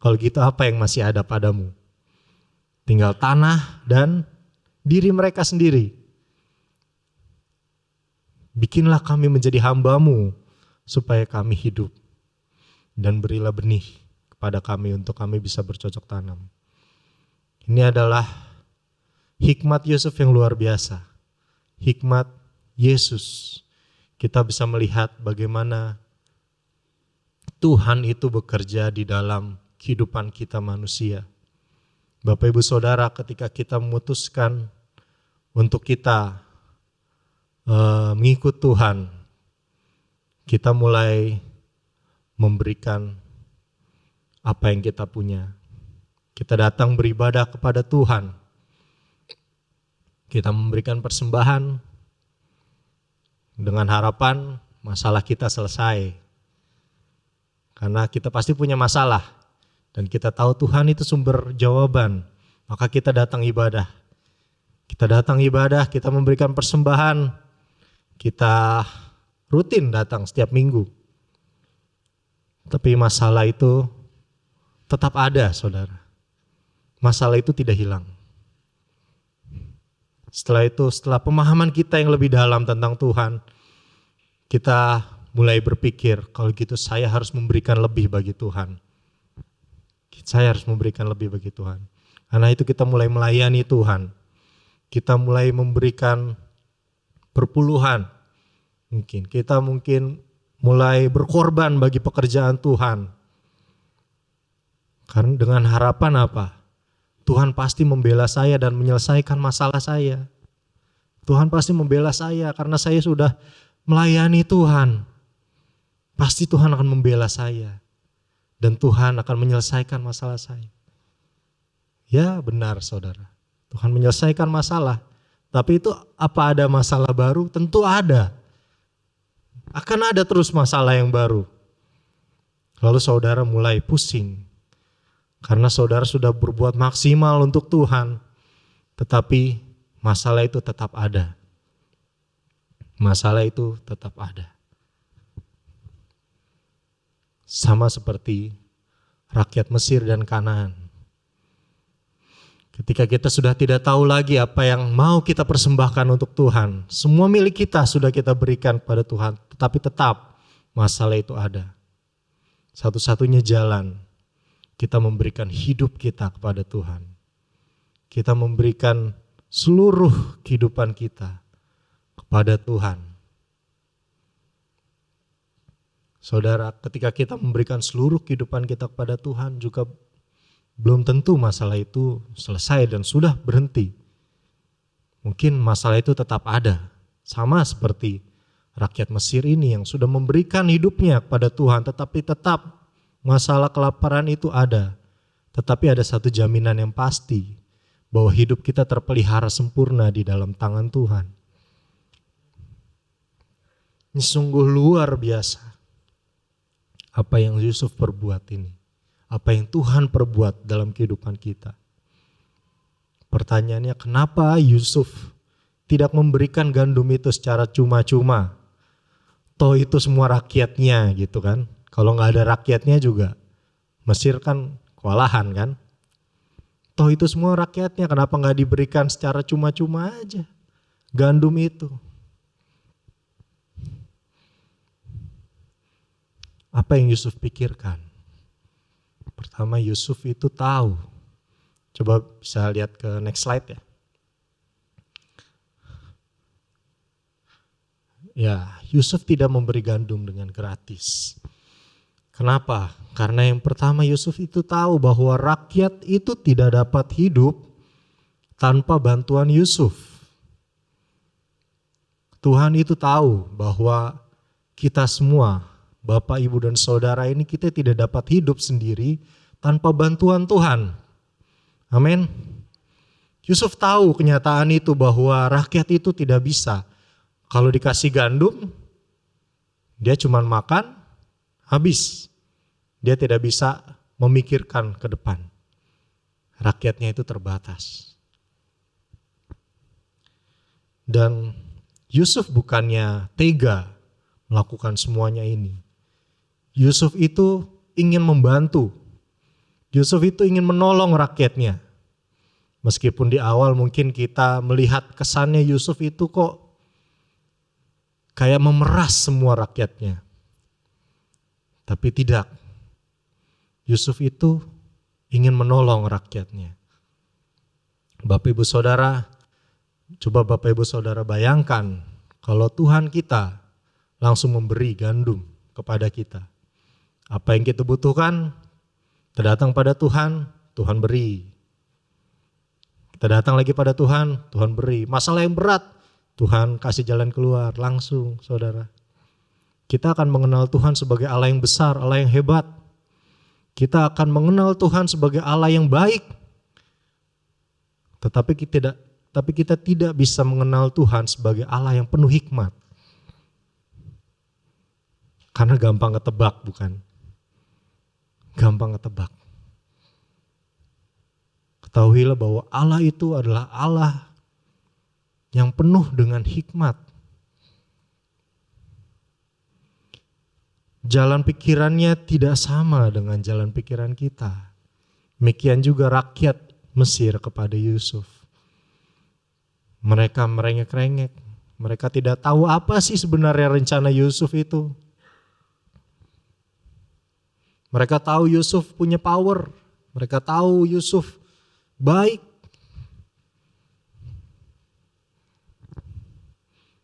kalau gitu apa yang masih ada padamu? Tinggal tanah dan diri mereka sendiri. Bikinlah kami menjadi hambamu supaya kami hidup. Dan berilah benih kepada kami untuk kami bisa bercocok tanam. Ini adalah hikmat Yusuf yang luar biasa. Hikmat Yesus. Kita bisa melihat bagaimana Tuhan itu bekerja di dalam kehidupan kita manusia. Bapak Ibu Saudara, ketika kita memutuskan untuk kita mengikut Tuhan, kita mulai memberikan apa yang kita punya. Kita datang beribadah kepada Tuhan. Kita memberikan persembahan dengan harapan masalah kita selesai. Karena kita pasti punya masalah dan kita tahu Tuhan itu sumber jawaban. Maka kita datang ibadah. Kita datang ibadah, kita memberikan persembahan. Kita rutin datang setiap minggu. Tapi masalah itu tetap ada, saudara. Masalah itu tidak hilang. Setelah itu, setelah pemahaman kita yang lebih dalam tentang Tuhan, kita mulai berpikir, kalau gitu saya harus memberikan lebih bagi Tuhan. Saya harus memberikan lebih bagi Tuhan. Karena itu kita mulai melayani Tuhan. Kita mulai memberikan perpuluhan. Kita mungkin mulai berkorban bagi pekerjaan Tuhan. Karena dengan harapan apa? Tuhan pasti membela saya dan menyelesaikan masalah saya. Tuhan pasti membela saya karena saya sudah melayani Tuhan. Pasti Tuhan akan membela saya. Dan Tuhan akan menyelesaikan masalah saya. Ya benar saudara. Tuhan menyelesaikan masalah. Tapi itu apa ada masalah baru? Tentu ada. Akan ada terus masalah yang baru. Lalu saudara mulai pusing. Karena saudara sudah berbuat maksimal untuk Tuhan. Tetapi masalah itu tetap ada. Masalah itu tetap ada. Sama seperti rakyat Mesir dan Kanaan. Ketika kita sudah tidak tahu lagi apa yang mau kita persembahkan untuk Tuhan. Semua milik kita sudah kita berikan kepada Tuhan. Tetapi tetap masalah itu ada. Satu-satunya jalan kita memberikan hidup kita kepada Tuhan. Kita memberikan seluruh kehidupan kita kepada Tuhan. Saudara, ketika kita memberikan seluruh kehidupan kita kepada Tuhan juga belum tentu masalah itu selesai dan sudah berhenti. Mungkin masalah itu tetap ada. Sama seperti rakyat Mesir ini yang sudah memberikan hidupnya kepada Tuhan tetapi tetap masalah kelaparan itu ada. Tetapi ada satu jaminan yang pasti bahwa hidup kita terpelihara sempurna di dalam tangan Tuhan. Ini sungguh luar biasa. Apa yang Yusuf perbuat ini. Apa yang Tuhan perbuat dalam kehidupan kita. Pertanyaannya, kenapa Yusuf tidak memberikan gandum itu secara cuma-cuma? Toh itu semua rakyatnya gitu kan. Kalau nggak ada rakyatnya juga, Mesir kan kewalahan kan. Toh itu semua rakyatnya, kenapa nggak diberikan secara cuma-cuma aja gandum itu? Apa yang Yusuf pikirkan? Pertama, Yusuf itu tahu. Coba bisa lihat ke next slide ya. Ya, Yusuf tidak memberi gandum dengan gratis. Kenapa? Karena yang pertama Yusuf itu tahu bahwa rakyat itu tidak dapat hidup tanpa bantuan Yusuf. Tuhan itu tahu bahwa kita semua, Bapak, Ibu, dan Saudara ini kita tidak dapat hidup sendiri tanpa bantuan Tuhan. Amin. Yusuf tahu kenyataan itu bahwa rakyat itu tidak bisa. Kalau dikasih gandum, dia cuma makan, habis. Dia tidak bisa memikirkan ke depan. Rakyatnya itu terbatas. Dan Yusuf bukannya tega melakukan semuanya ini. Yusuf itu ingin membantu. Yusuf itu ingin menolong rakyatnya. Meskipun di awal mungkin kita melihat kesannya Yusuf itu kok kayak memeras semua rakyatnya. Tapi tidak. Yusuf itu ingin menolong rakyatnya. Bapak Ibu Saudara, coba Bapak Ibu Saudara bayangkan kalau Tuhan kita langsung memberi gandum kepada kita. Apa yang kita butuhkan, kita datang pada Tuhan, Tuhan beri. Kita datang lagi pada Tuhan, Tuhan beri. Masalah yang berat, Tuhan kasih jalan keluar langsung, saudara. Kita akan mengenal Tuhan sebagai Allah yang besar, Allah yang hebat. Kita akan mengenal Tuhan sebagai Allah yang baik. Tetapi kita tidak bisa mengenal Tuhan sebagai Allah yang penuh hikmat. Karena gampang ketebak, bukan? Gampang ketebak. Ketahuilah bahwa Allah itu adalah Allah yang penuh dengan hikmat. Jalan pikirannya tidak sama dengan jalan pikiran kita. Demikian juga rakyat Mesir kepada Yusuf. Mereka merengek-rengek. Mereka tidak tahu apa sih sebenarnya rencana Yusuf itu. Mereka tahu Yusuf punya power. Mereka tahu Yusuf baik.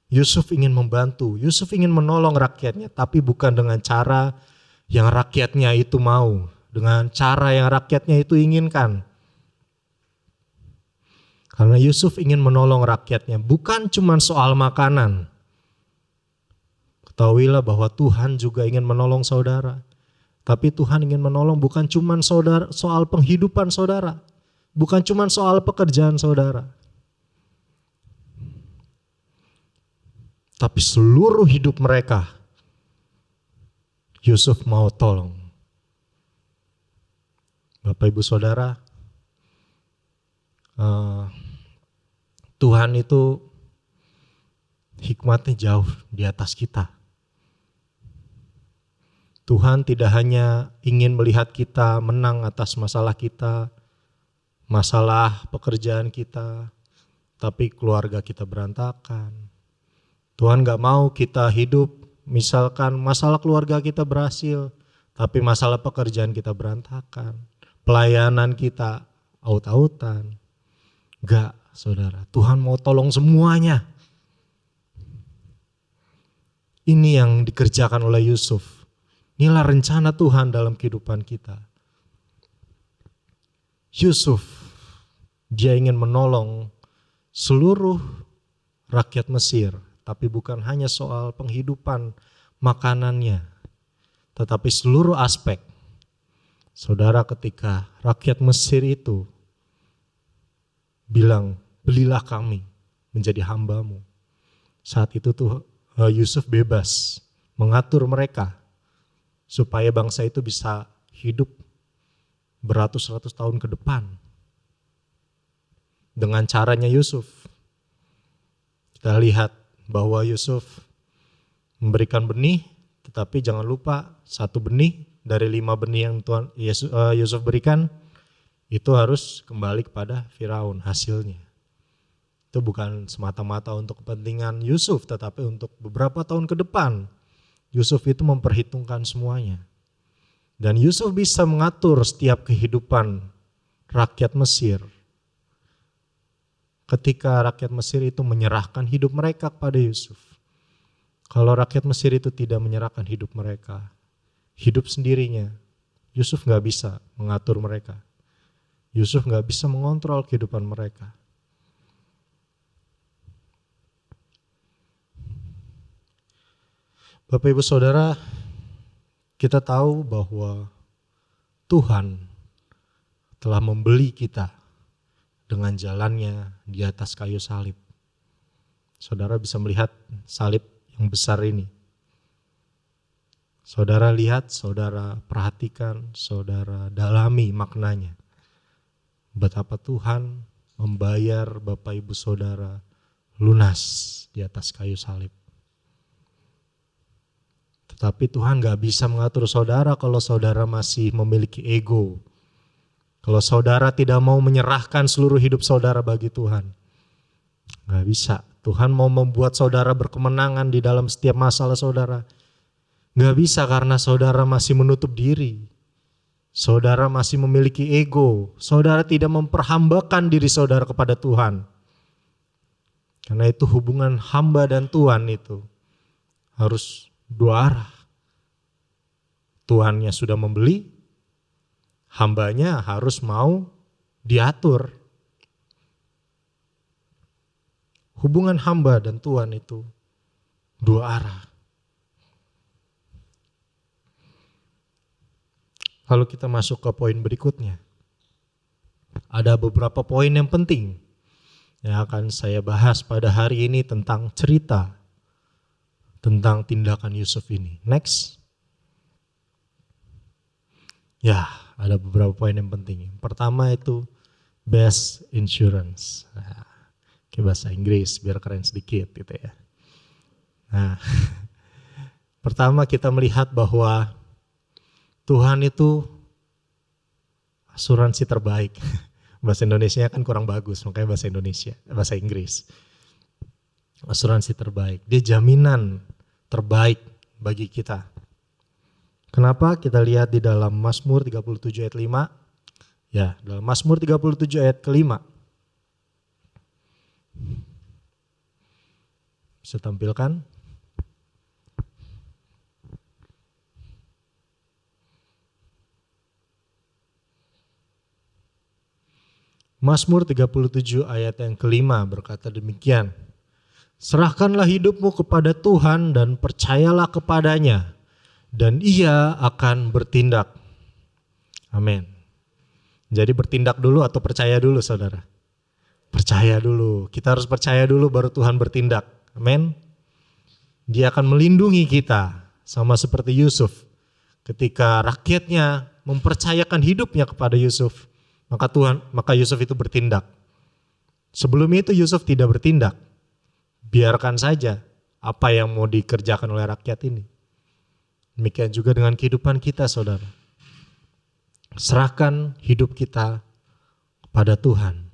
Yusuf ingin membantu, Yusuf ingin menolong rakyatnya, tapi bukan dengan cara yang rakyatnya itu mau, dengan cara yang rakyatnya itu inginkan. Karena Yusuf ingin menolong rakyatnya, bukan cuma soal makanan. Ketahuilah bahwa Tuhan juga ingin menolong saudara. Tapi Tuhan ingin menolong bukan cuma soal penghidupan saudara. Bukan cuma soal pekerjaan saudara. Tapi seluruh hidup mereka, Yusuf mau tolong. Bapak Ibu Saudara, Tuhan itu hikmatnya jauh di atas kita. Tuhan tidak hanya ingin melihat kita menang atas masalah kita, masalah pekerjaan kita, tapi keluarga kita berantakan. Tuhan gak mau kita hidup, misalkan masalah keluarga kita berhasil, tapi masalah pekerjaan kita berantakan. Pelayanan kita aut-autan. Gak, saudara. Tuhan mau tolong semuanya. Ini yang dikerjakan oleh Yusuf. Inilah rencana Tuhan dalam kehidupan kita. Yusuf, dia ingin menolong seluruh rakyat Mesir. Tapi bukan hanya soal penghidupan makanannya, tetapi seluruh aspek. Saudara, ketika rakyat Mesir itu bilang, belilah kami menjadi hambamu. Saat itu tuh Yusuf bebas mengatur mereka supaya bangsa itu bisa hidup beratus-ratus tahun ke depan. Dengan caranya Yusuf. Kita lihat bahwa Yusuf memberikan benih, tetapi jangan lupa 1 benih dari 5 benih yang Tuhan Yusuf berikan itu harus kembali kepada Firaun hasilnya. Itu bukan semata-mata untuk kepentingan Yusuf, tetapi untuk beberapa tahun ke depan Yusuf itu memperhitungkan semuanya. Dan Yusuf bisa mengatur setiap kehidupan rakyat Mesir. Ketika rakyat Mesir itu menyerahkan hidup mereka kepada Yusuf. Kalau rakyat Mesir itu tidak menyerahkan hidup mereka, hidup sendirinya, Yusuf gak bisa mengatur mereka. Yusuf gak bisa mengontrol kehidupan mereka. Bapak Ibu Saudara, kita tahu bahwa Tuhan telah membeli kita dengan jalannya di atas kayu salib. Saudara bisa melihat salib yang besar ini. Saudara lihat, saudara perhatikan, saudara dalami maknanya. Betapa Tuhan membayar Bapak Ibu Saudara lunas di atas kayu salib. Tetapi Tuhan gak bisa mengatur saudara kalau saudara masih memiliki ego. Kalau saudara tidak mau menyerahkan seluruh hidup saudara bagi Tuhan. Gak bisa. Tuhan mau membuat saudara berkemenangan di dalam setiap masalah saudara. Gak bisa karena saudara masih menutup diri. Saudara masih memiliki ego. Saudara tidak memperhambakan diri saudara kepada Tuhan. Karena itu hubungan hamba dan Tuhan itu harus dua arah. Tuhannya sudah membeli, hambanya harus mau diatur. Hubungan hamba dan Tuhan itu dua arah. Lalu kita masuk ke poin berikutnya. Ada beberapa poin yang penting yang akan saya bahas pada hari ini tentang cerita tentang tindakan Yusuf ini. Next. Ya, ada beberapa poin yang penting. Pertama itu best insurance. Nah, ke bahasa Inggris biar keren sedikit gitu ya. Nah, pertama kita melihat bahwa Tuhan itu asuransi terbaik. Bahasa Indonesia kan kurang bagus, makanya bahasa Inggris. Asuransi terbaik, dia jaminan terbaik bagi kita. Kenapa? Kita lihat di dalam Mazmur 37 ayat 5. Ya, dalam Mazmur 37 ayat ke-5. Bisa tampilkan? Mazmur 37 ayat yang ke-5 berkata demikian. Serahkanlah hidupmu kepada Tuhan dan percayalah kepadanya, dan Ia akan bertindak. Amin. Jadi bertindak dulu atau percaya dulu saudara? Percaya dulu. Kita harus percaya dulu baru Tuhan bertindak. Amin. Dia akan melindungi kita sama seperti Yusuf. Ketika rakyatnya mempercayakan hidupnya kepada Yusuf, maka Yusuf itu bertindak. Sebelum itu Yusuf tidak bertindak. Biarkan saja apa yang mau dikerjakan oleh rakyat ini. Demikian juga dengan kehidupan kita saudara. Serahkan hidup kita kepada Tuhan,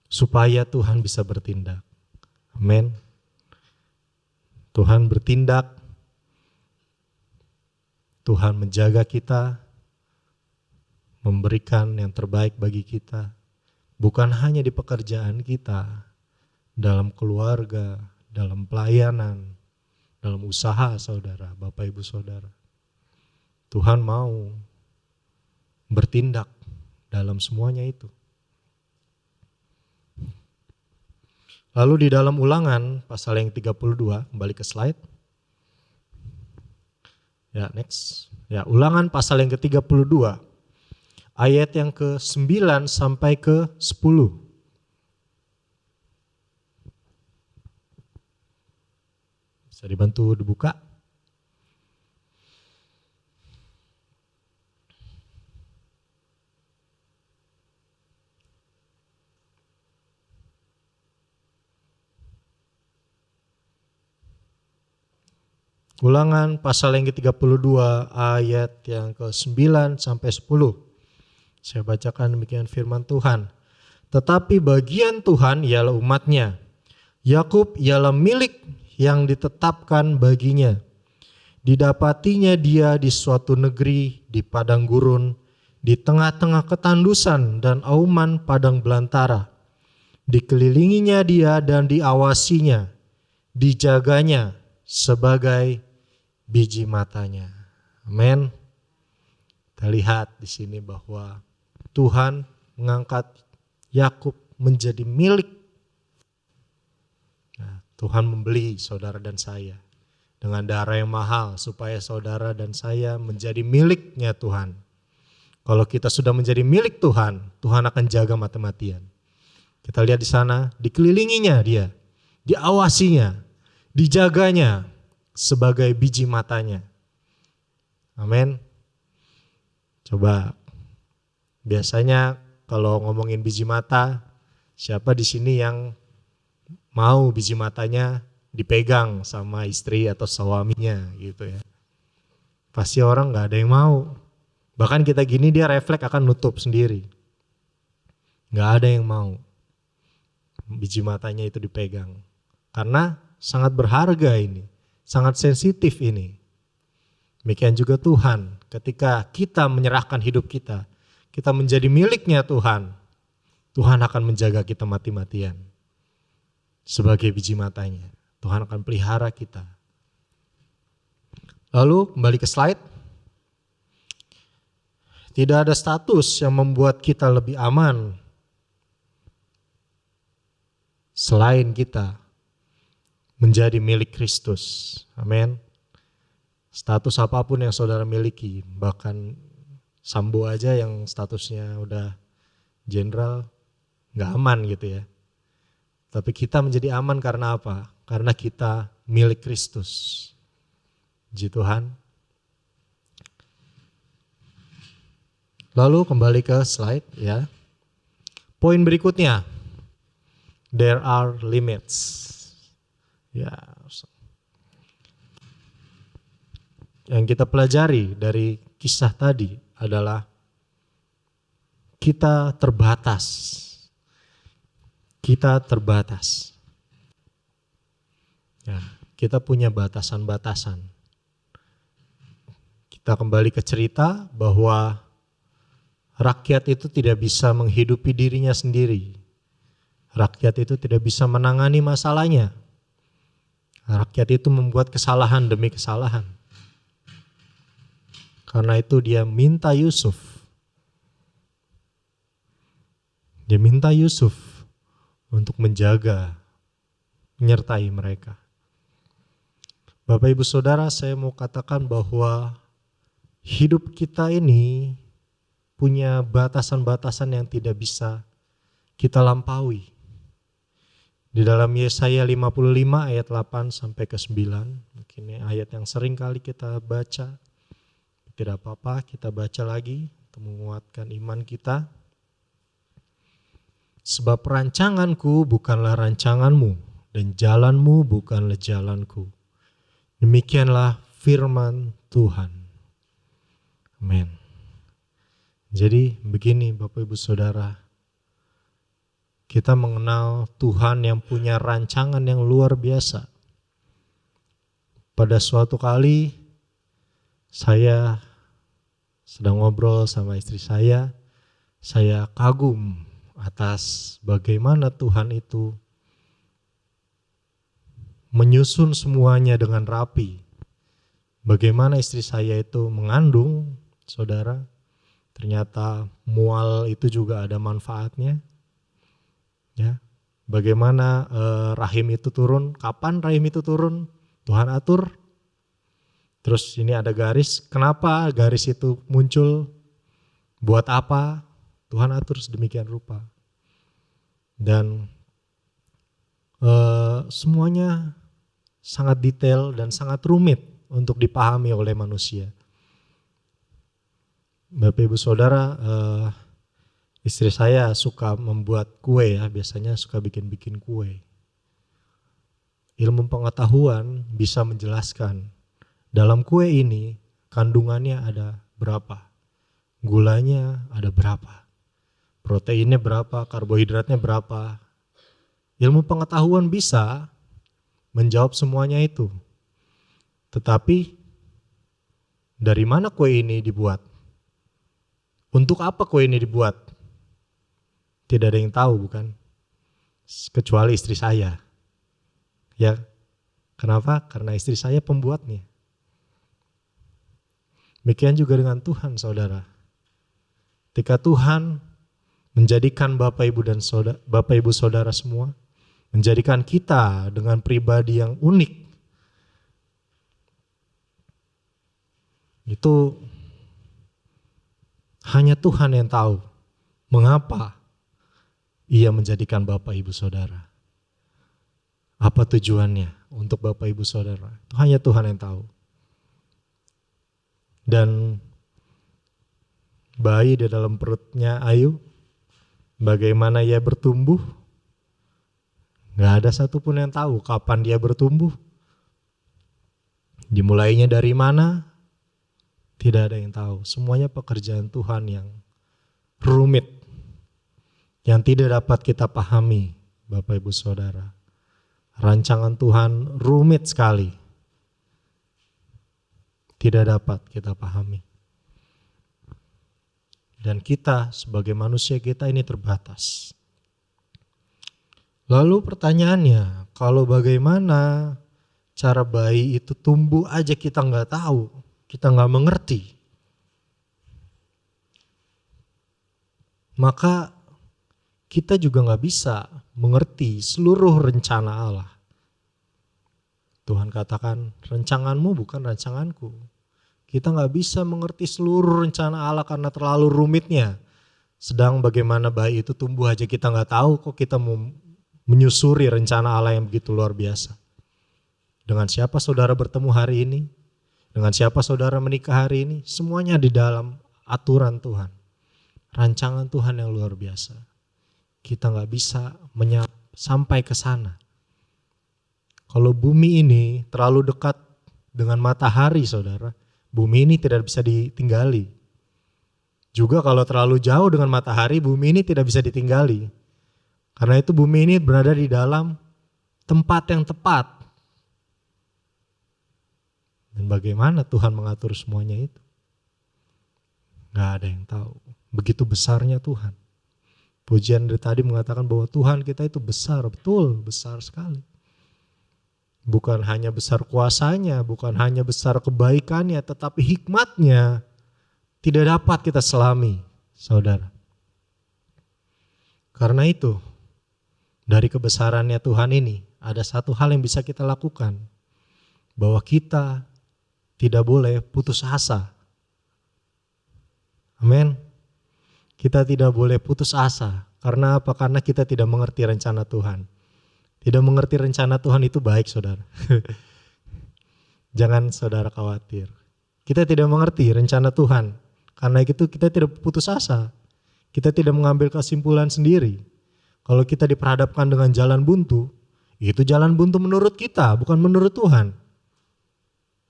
supaya Tuhan bisa bertindak. Amin. Tuhan bertindak, Tuhan menjaga kita, memberikan yang terbaik bagi kita. Bukan hanya di pekerjaan kita, dalam keluarga, dalam pelayanan, dalam usaha saudara, Bapak Ibu Saudara. Tuhan mau bertindak dalam semuanya itu. Lalu di dalam Ulangan pasal yang 32, kembali ke slide. Ya, next. Ya, Ulangan pasal yang ke-32, ayat yang ke-9 sampai ke-10. Bisa dibantu dibuka? Ulangan pasal yang ke-32 ayat yang ke-9 sampai 10. Saya bacakan demikian firman Tuhan. Tetapi bagian Tuhan ialah umatnya. Yakub ialah milik yang ditetapkan baginya. Didapatinya dia di suatu negeri, di padang gurun, di tengah-tengah ketandusan dan auman padang belantara. Dikelilinginya dia dan diawasinya, dijaganya sebagai biji matanya. Amin. Kita lihat di sini bahwa Tuhan mengangkat Yakub menjadi milik. Nah, Tuhan membeli saudara dan saya dengan darah yang mahal supaya saudara dan saya menjadi miliknya Tuhan. Kalau kita sudah menjadi milik Tuhan, Tuhan akan jaga mati-matian. Kita lihat di sana, dikelilinginya dia, diawasinya, dijaganya sebagai biji matanya. Amin. Coba, biasanya kalau ngomongin biji mata, siapa di sini yang mau biji matanya dipegang sama istri atau suaminya gitu ya? Pasti orang nggak ada yang mau. Bahkan kita gini dia refleks akan nutup sendiri. Nggak ada yang mau biji matanya itu dipegang. Karena sangat berharga ini, sangat sensitif ini. Demikian juga Tuhan, ketika kita menyerahkan hidup kita, kita menjadi miliknya Tuhan, Tuhan akan menjaga kita mati-matian. Sebagai biji matanya, Tuhan akan pelihara kita. Lalu kembali ke slide. Tidak ada status yang membuat kita lebih aman selain kita menjadi milik Kristus. Amin. Status apapun yang saudara miliki, bahkan Sambo aja yang statusnya udah jenderal, gak aman gitu ya. Tapi kita menjadi aman karena apa? Karena kita milik Kristus. Puji Tuhan. Lalu kembali ke slide ya. Poin berikutnya, there are limits. Ya, yang kita pelajari dari kisah tadi adalah kita terbatas. Kita terbatas. Ya, kita punya batasan-batasan. Kita kembali ke cerita bahwa rakyat itu tidak bisa menghidupi dirinya sendiri. Rakyat itu tidak bisa menangani masalahnya. Rakyat itu membuat kesalahan demi kesalahan. Karena itu dia minta Yusuf. Dia minta Yusuf untuk menjaga, menyertai mereka. Bapak Ibu Saudara, saya mau katakan bahwa hidup kita ini punya batasan-batasan yang tidak bisa kita lampaui. Di dalam Yesaya 55 ayat 8 sampai ke 9, mungkin ini ayat yang sering kali kita baca. Tidak apa-apa, kita baca lagi untuk menguatkan iman kita. Sebab rancanganku bukanlah rancanganmu, dan jalanmu bukanlah jalanku. Demikianlah firman Tuhan. Amin. Jadi begini Bapak Ibu Saudara, kita mengenal Tuhan yang punya rancangan yang luar biasa. Pada suatu kali saya sedang ngobrol sama istri saya kagum atas bagaimana Tuhan itu menyusun semuanya dengan rapi. Bagaimana istri saya itu mengandung, saudara. Ternyata mual itu juga ada manfaatnya. Ya, bagaimana rahim itu turun, kapan rahim itu turun, Tuhan atur. Terus ini ada garis, kenapa garis itu muncul, buat apa, Tuhan atur sedemikian rupa. Dan semuanya sangat detail dan sangat rumit untuk dipahami oleh manusia. Bapak Ibu Saudara, istri saya suka membuat kue ya, biasanya suka bikin kue. Ilmu pengetahuan bisa menjelaskan dalam kue ini kandungannya ada berapa, gulanya ada berapa, proteinnya berapa, karbohidratnya berapa. Ilmu pengetahuan bisa menjawab semuanya itu. Tetapi dari mana kue ini dibuat? Untuk apa kue ini dibuat? Tidak ada yang tahu, bukan? Kecuali istri saya. Ya, kenapa? Karena istri saya pembuatnya. Demikian juga dengan Tuhan, saudara. Ketika Tuhan menjadikan Bapak Ibu Saudara semua, menjadikan kita dengan pribadi yang unik, itu hanya Tuhan yang tahu mengapa Ia menjadikan Bapak Ibu Saudara. Apa tujuannya untuk Bapak Ibu Saudara? Itu hanya Tuhan yang tahu. Dan bayi di dalam perutnya Ayu, bagaimana ia bertumbuh, gak ada satupun yang tahu kapan dia bertumbuh. Dimulainya dari mana, tidak ada yang tahu. Semuanya pekerjaan Tuhan yang rumit, yang tidak dapat kita pahami, Bapak Ibu Saudara. Rancangan Tuhan rumit sekali, tidak dapat kita pahami. Dan kita sebagai manusia, kita ini terbatas. Lalu pertanyaannya, kalau bagaimana cara bayi itu tumbuh aja kita nggak tahu, kita nggak mengerti. Maka kita juga gak bisa mengerti seluruh rencana Allah. Tuhan katakan, rancanganmu bukan rancanganku. Kita gak bisa mengerti seluruh rencana Allah karena terlalu rumitnya. Sedang bagaimana bayi itu tumbuh aja kita gak tahu, kok kita mau menyusuri rencana Allah yang begitu luar biasa. Dengan siapa saudara bertemu hari ini? Dengan siapa saudara menikah hari ini? Semuanya di dalam aturan Tuhan. Rancangan Tuhan yang luar biasa. Kita gak bisa sampai ke sana. Kalau bumi ini terlalu dekat dengan matahari saudara, bumi ini tidak bisa ditinggali. Juga kalau terlalu jauh dengan matahari, bumi ini tidak bisa ditinggali. Karena itu bumi ini berada di dalam tempat yang tepat. Dan bagaimana Tuhan mengatur semuanya itu? Gak ada yang tahu. Begitu besarnya Tuhan. Pujian dari tadi mengatakan bahwa Tuhan kita itu besar, betul besar sekali. Bukan hanya besar kuasanya, bukan hanya besar kebaikannya, tetapi hikmatnya tidak dapat kita selami, saudara. Karena itu, dari kebesarannya Tuhan ini, ada satu hal yang bisa kita lakukan. Bahwa kita tidak boleh putus asa. Amin. Kita tidak boleh putus asa. Karena apa? Karena kita tidak mengerti rencana Tuhan. Tidak mengerti rencana Tuhan itu baik saudara. Jangan saudara khawatir. Kita tidak mengerti rencana Tuhan. Karena itu kita tidak putus asa. Kita tidak mengambil kesimpulan sendiri. Kalau kita diperhadapkan dengan jalan buntu, itu jalan buntu menurut kita, bukan menurut Tuhan.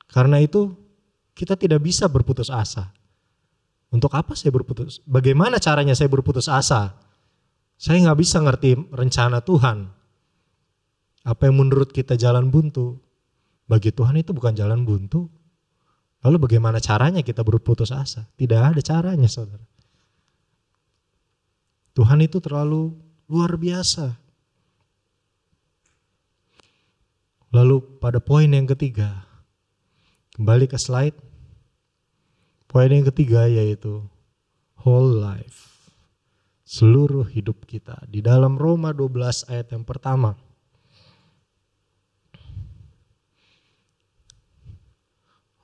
Karena itu kita tidak bisa berputus asa. Untuk apa saya berputus? Bagaimana caranya saya berputus asa? Saya gak bisa ngerti rencana Tuhan. Apa yang menurut kita jalan buntu, bagi Tuhan itu bukan jalan buntu. Lalu bagaimana caranya kita berputus asa? Tidak ada caranya saudara. Tuhan itu terlalu luar biasa. Lalu pada poin yang ketiga, kembali ke slide. Poin yang ketiga yaitu whole life. Seluruh hidup kita. Di dalam Roma 12 ayat yang pertama.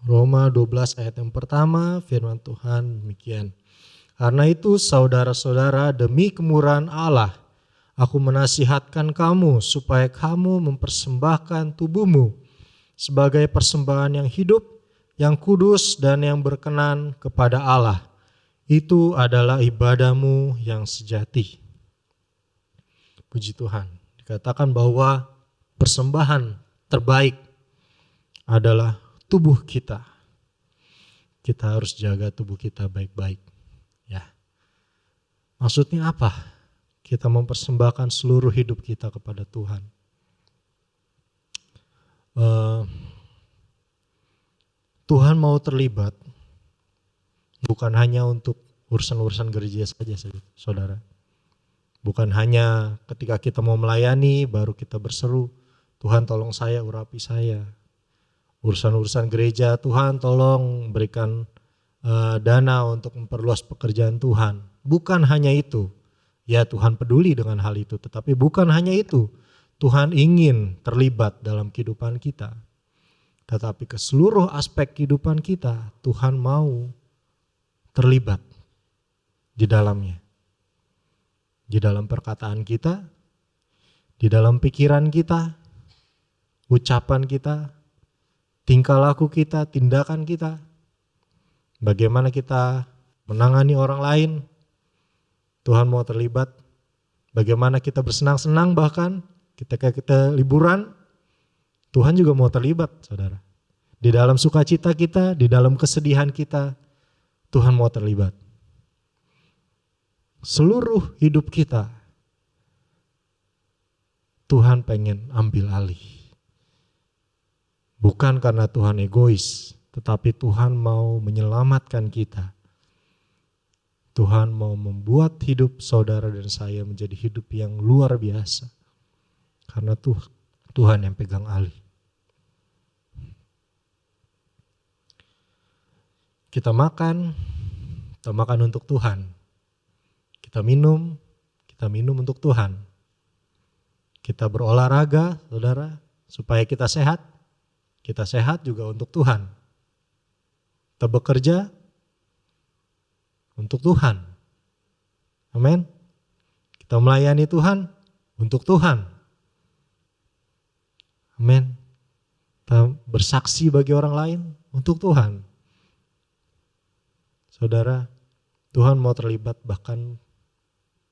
Roma 12 ayat yang pertama, firman Tuhan demikian. Karena itu saudara-saudara, demi kemurahan Allah, aku menasihatkan kamu supaya kamu mempersembahkan tubuhmu sebagai persembahan yang hidup, yang kudus dan yang berkenan kepada Allah. Itu adalah ibadahmu yang sejati. Puji Tuhan. Dikatakan bahwa persembahan terbaik adalah tubuh kita. Kita harus jaga tubuh kita baik-baik. Ya. Maksudnya apa? Kita mempersembahkan seluruh hidup kita kepada Tuhan. Tuhan mau terlibat bukan hanya untuk urusan-urusan gereja saja saudara. Bukan hanya ketika kita mau melayani baru kita berseru, Tuhan tolong saya, urapi saya. Urusan-urusan gereja, Tuhan tolong berikan dana untuk memperluas pekerjaan Tuhan. Bukan hanya itu. Ya Tuhan peduli dengan hal itu, tetapi bukan hanya itu. Tuhan ingin terlibat dalam kehidupan kita. Tetapi ke seluruh aspek kehidupan kita, Tuhan mau terlibat di dalamnya. Di dalam perkataan kita, di dalam pikiran kita, ucapan kita, tingkah laku kita, tindakan kita. Bagaimana kita menangani orang lain, Tuhan mau terlibat. Bagaimana kita bersenang-senang bahkan ketika kita liburan, Tuhan juga mau terlibat saudara. Di dalam sukacita kita, di dalam kesedihan kita, Tuhan mau terlibat. Seluruh hidup kita, Tuhan pengen ambil alih. Bukan karena Tuhan egois, tetapi Tuhan mau menyelamatkan kita. Tuhan mau membuat hidup saudara dan saya menjadi hidup yang luar biasa. Karena Tuhan yang pegang alih. Kita makan untuk Tuhan. Kita minum kita minum untuk Tuhan. Kita berolahraga, saudara, supaya kita sehat. Kita sehat juga untuk Tuhan. Kita bekerja untuk Tuhan. Amin. Kita melayani Tuhan untuk Tuhan. Amin. Kita bersaksi bagi orang lain untuk Tuhan. Saudara, Tuhan mau terlibat bahkan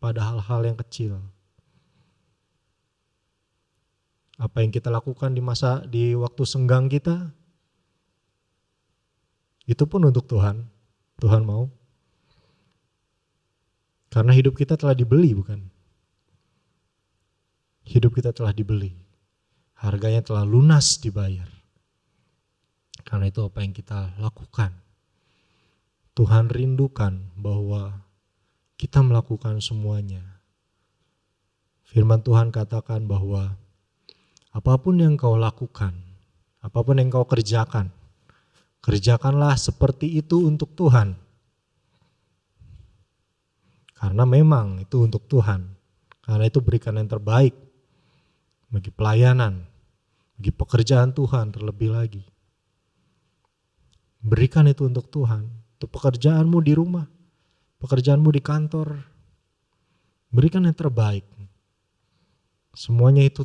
pada hal-hal yang kecil. Apa yang kita lakukan di waktu senggang kita, itu pun untuk Tuhan. Tuhan mau. Karena hidup kita telah dibeli, bukan? Hidup kita telah dibeli. Harganya telah lunas dibayar. Karena itu apa yang kita lakukan. Tuhan rindukan bahwa kita melakukan semuanya. Firman Tuhan katakan bahwa apapun yang kau lakukan, apapun yang kau kerjakan, kerjakanlah seperti itu untuk Tuhan. Karena memang itu untuk Tuhan. Karena itu berikan yang terbaik bagi pelayanan, bagi pekerjaan Tuhan terlebih lagi. Berikan itu untuk Tuhan. Untuk pekerjaanmu di rumah, pekerjaanmu di kantor. Berikan yang terbaik. Semuanya itu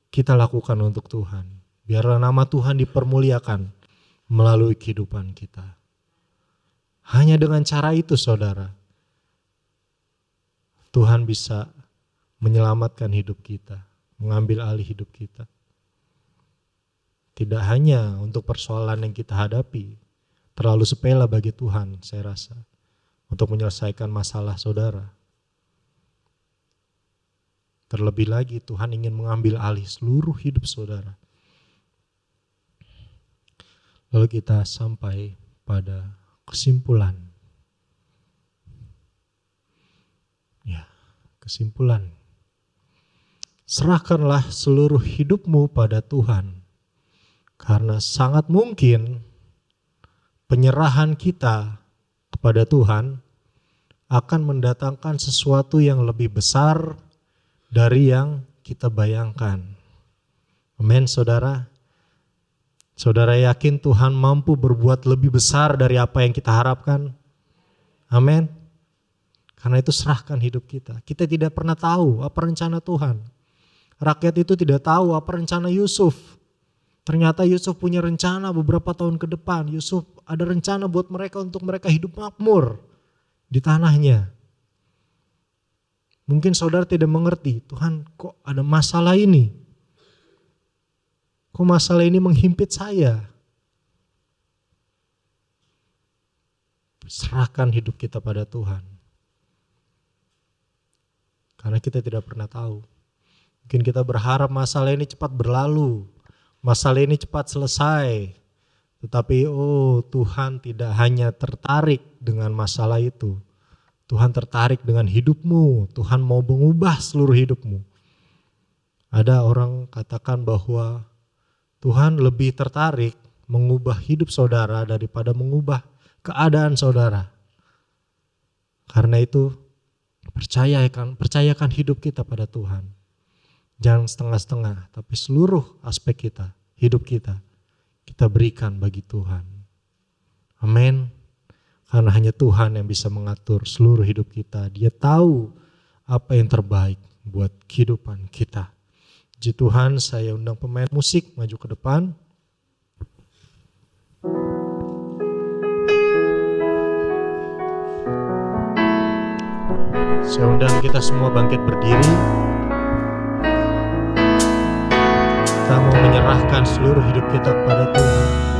kita lakukan untuk Tuhan. Biarlah nama Tuhan dipermuliakan melalui kehidupan kita. Hanya dengan cara itu, saudara, Tuhan bisa menyelamatkan hidup kita, mengambil alih hidup kita. Tidak hanya untuk persoalan yang kita hadapi, terlalu sepele bagi Tuhan saya rasa, untuk menyelesaikan masalah saudara. Terlebih lagi Tuhan ingin mengambil alih seluruh hidup saudara. Lalu kita sampai pada kesimpulan. Ya, kesimpulan. Serahkanlah seluruh hidupmu pada Tuhan. Karena sangat mungkin penyerahan kita kepada Tuhan akan mendatangkan sesuatu yang lebih besar dari yang kita bayangkan. Amin, saudara. Saudara yakin Tuhan mampu berbuat lebih besar dari apa yang kita harapkan? Amin. Karena itu serahkan hidup kita. Kita tidak pernah tahu apa rencana Tuhan. Rakyat itu tidak tahu apa rencana Yusuf. Ternyata Yusuf punya rencana beberapa tahun ke depan. Yusuf ada rencana buat mereka untuk mereka hidup makmur di tanahnya. Mungkin saudara tidak mengerti, Tuhan kok ada masalah ini? Kok masalah ini menghimpit saya? Serahkan hidup kita pada Tuhan. Karena kita tidak pernah tahu. Mungkin kita berharap masalah ini cepat berlalu. Masalah ini cepat selesai. Tetapi Tuhan tidak hanya tertarik dengan masalah itu. Tuhan tertarik dengan hidupmu. Tuhan mau mengubah seluruh hidupmu. Ada orang katakan bahwa Tuhan lebih tertarik mengubah hidup saudara daripada mengubah keadaan saudara. Karena itu percayakan hidup kita pada Tuhan. Jangan setengah-setengah, tapi seluruh aspek kita, hidup kita berikan bagi Tuhan. Amin. Karena hanya Tuhan yang bisa mengatur seluruh hidup kita. Dia tahu apa yang terbaik buat kehidupan kita. Puji Tuhan, saya undang pemain musik maju ke depan. Saya undang kita semua bangkit berdiri. Kita mau menyerahkan seluruh hidup kita kepada Tuhan.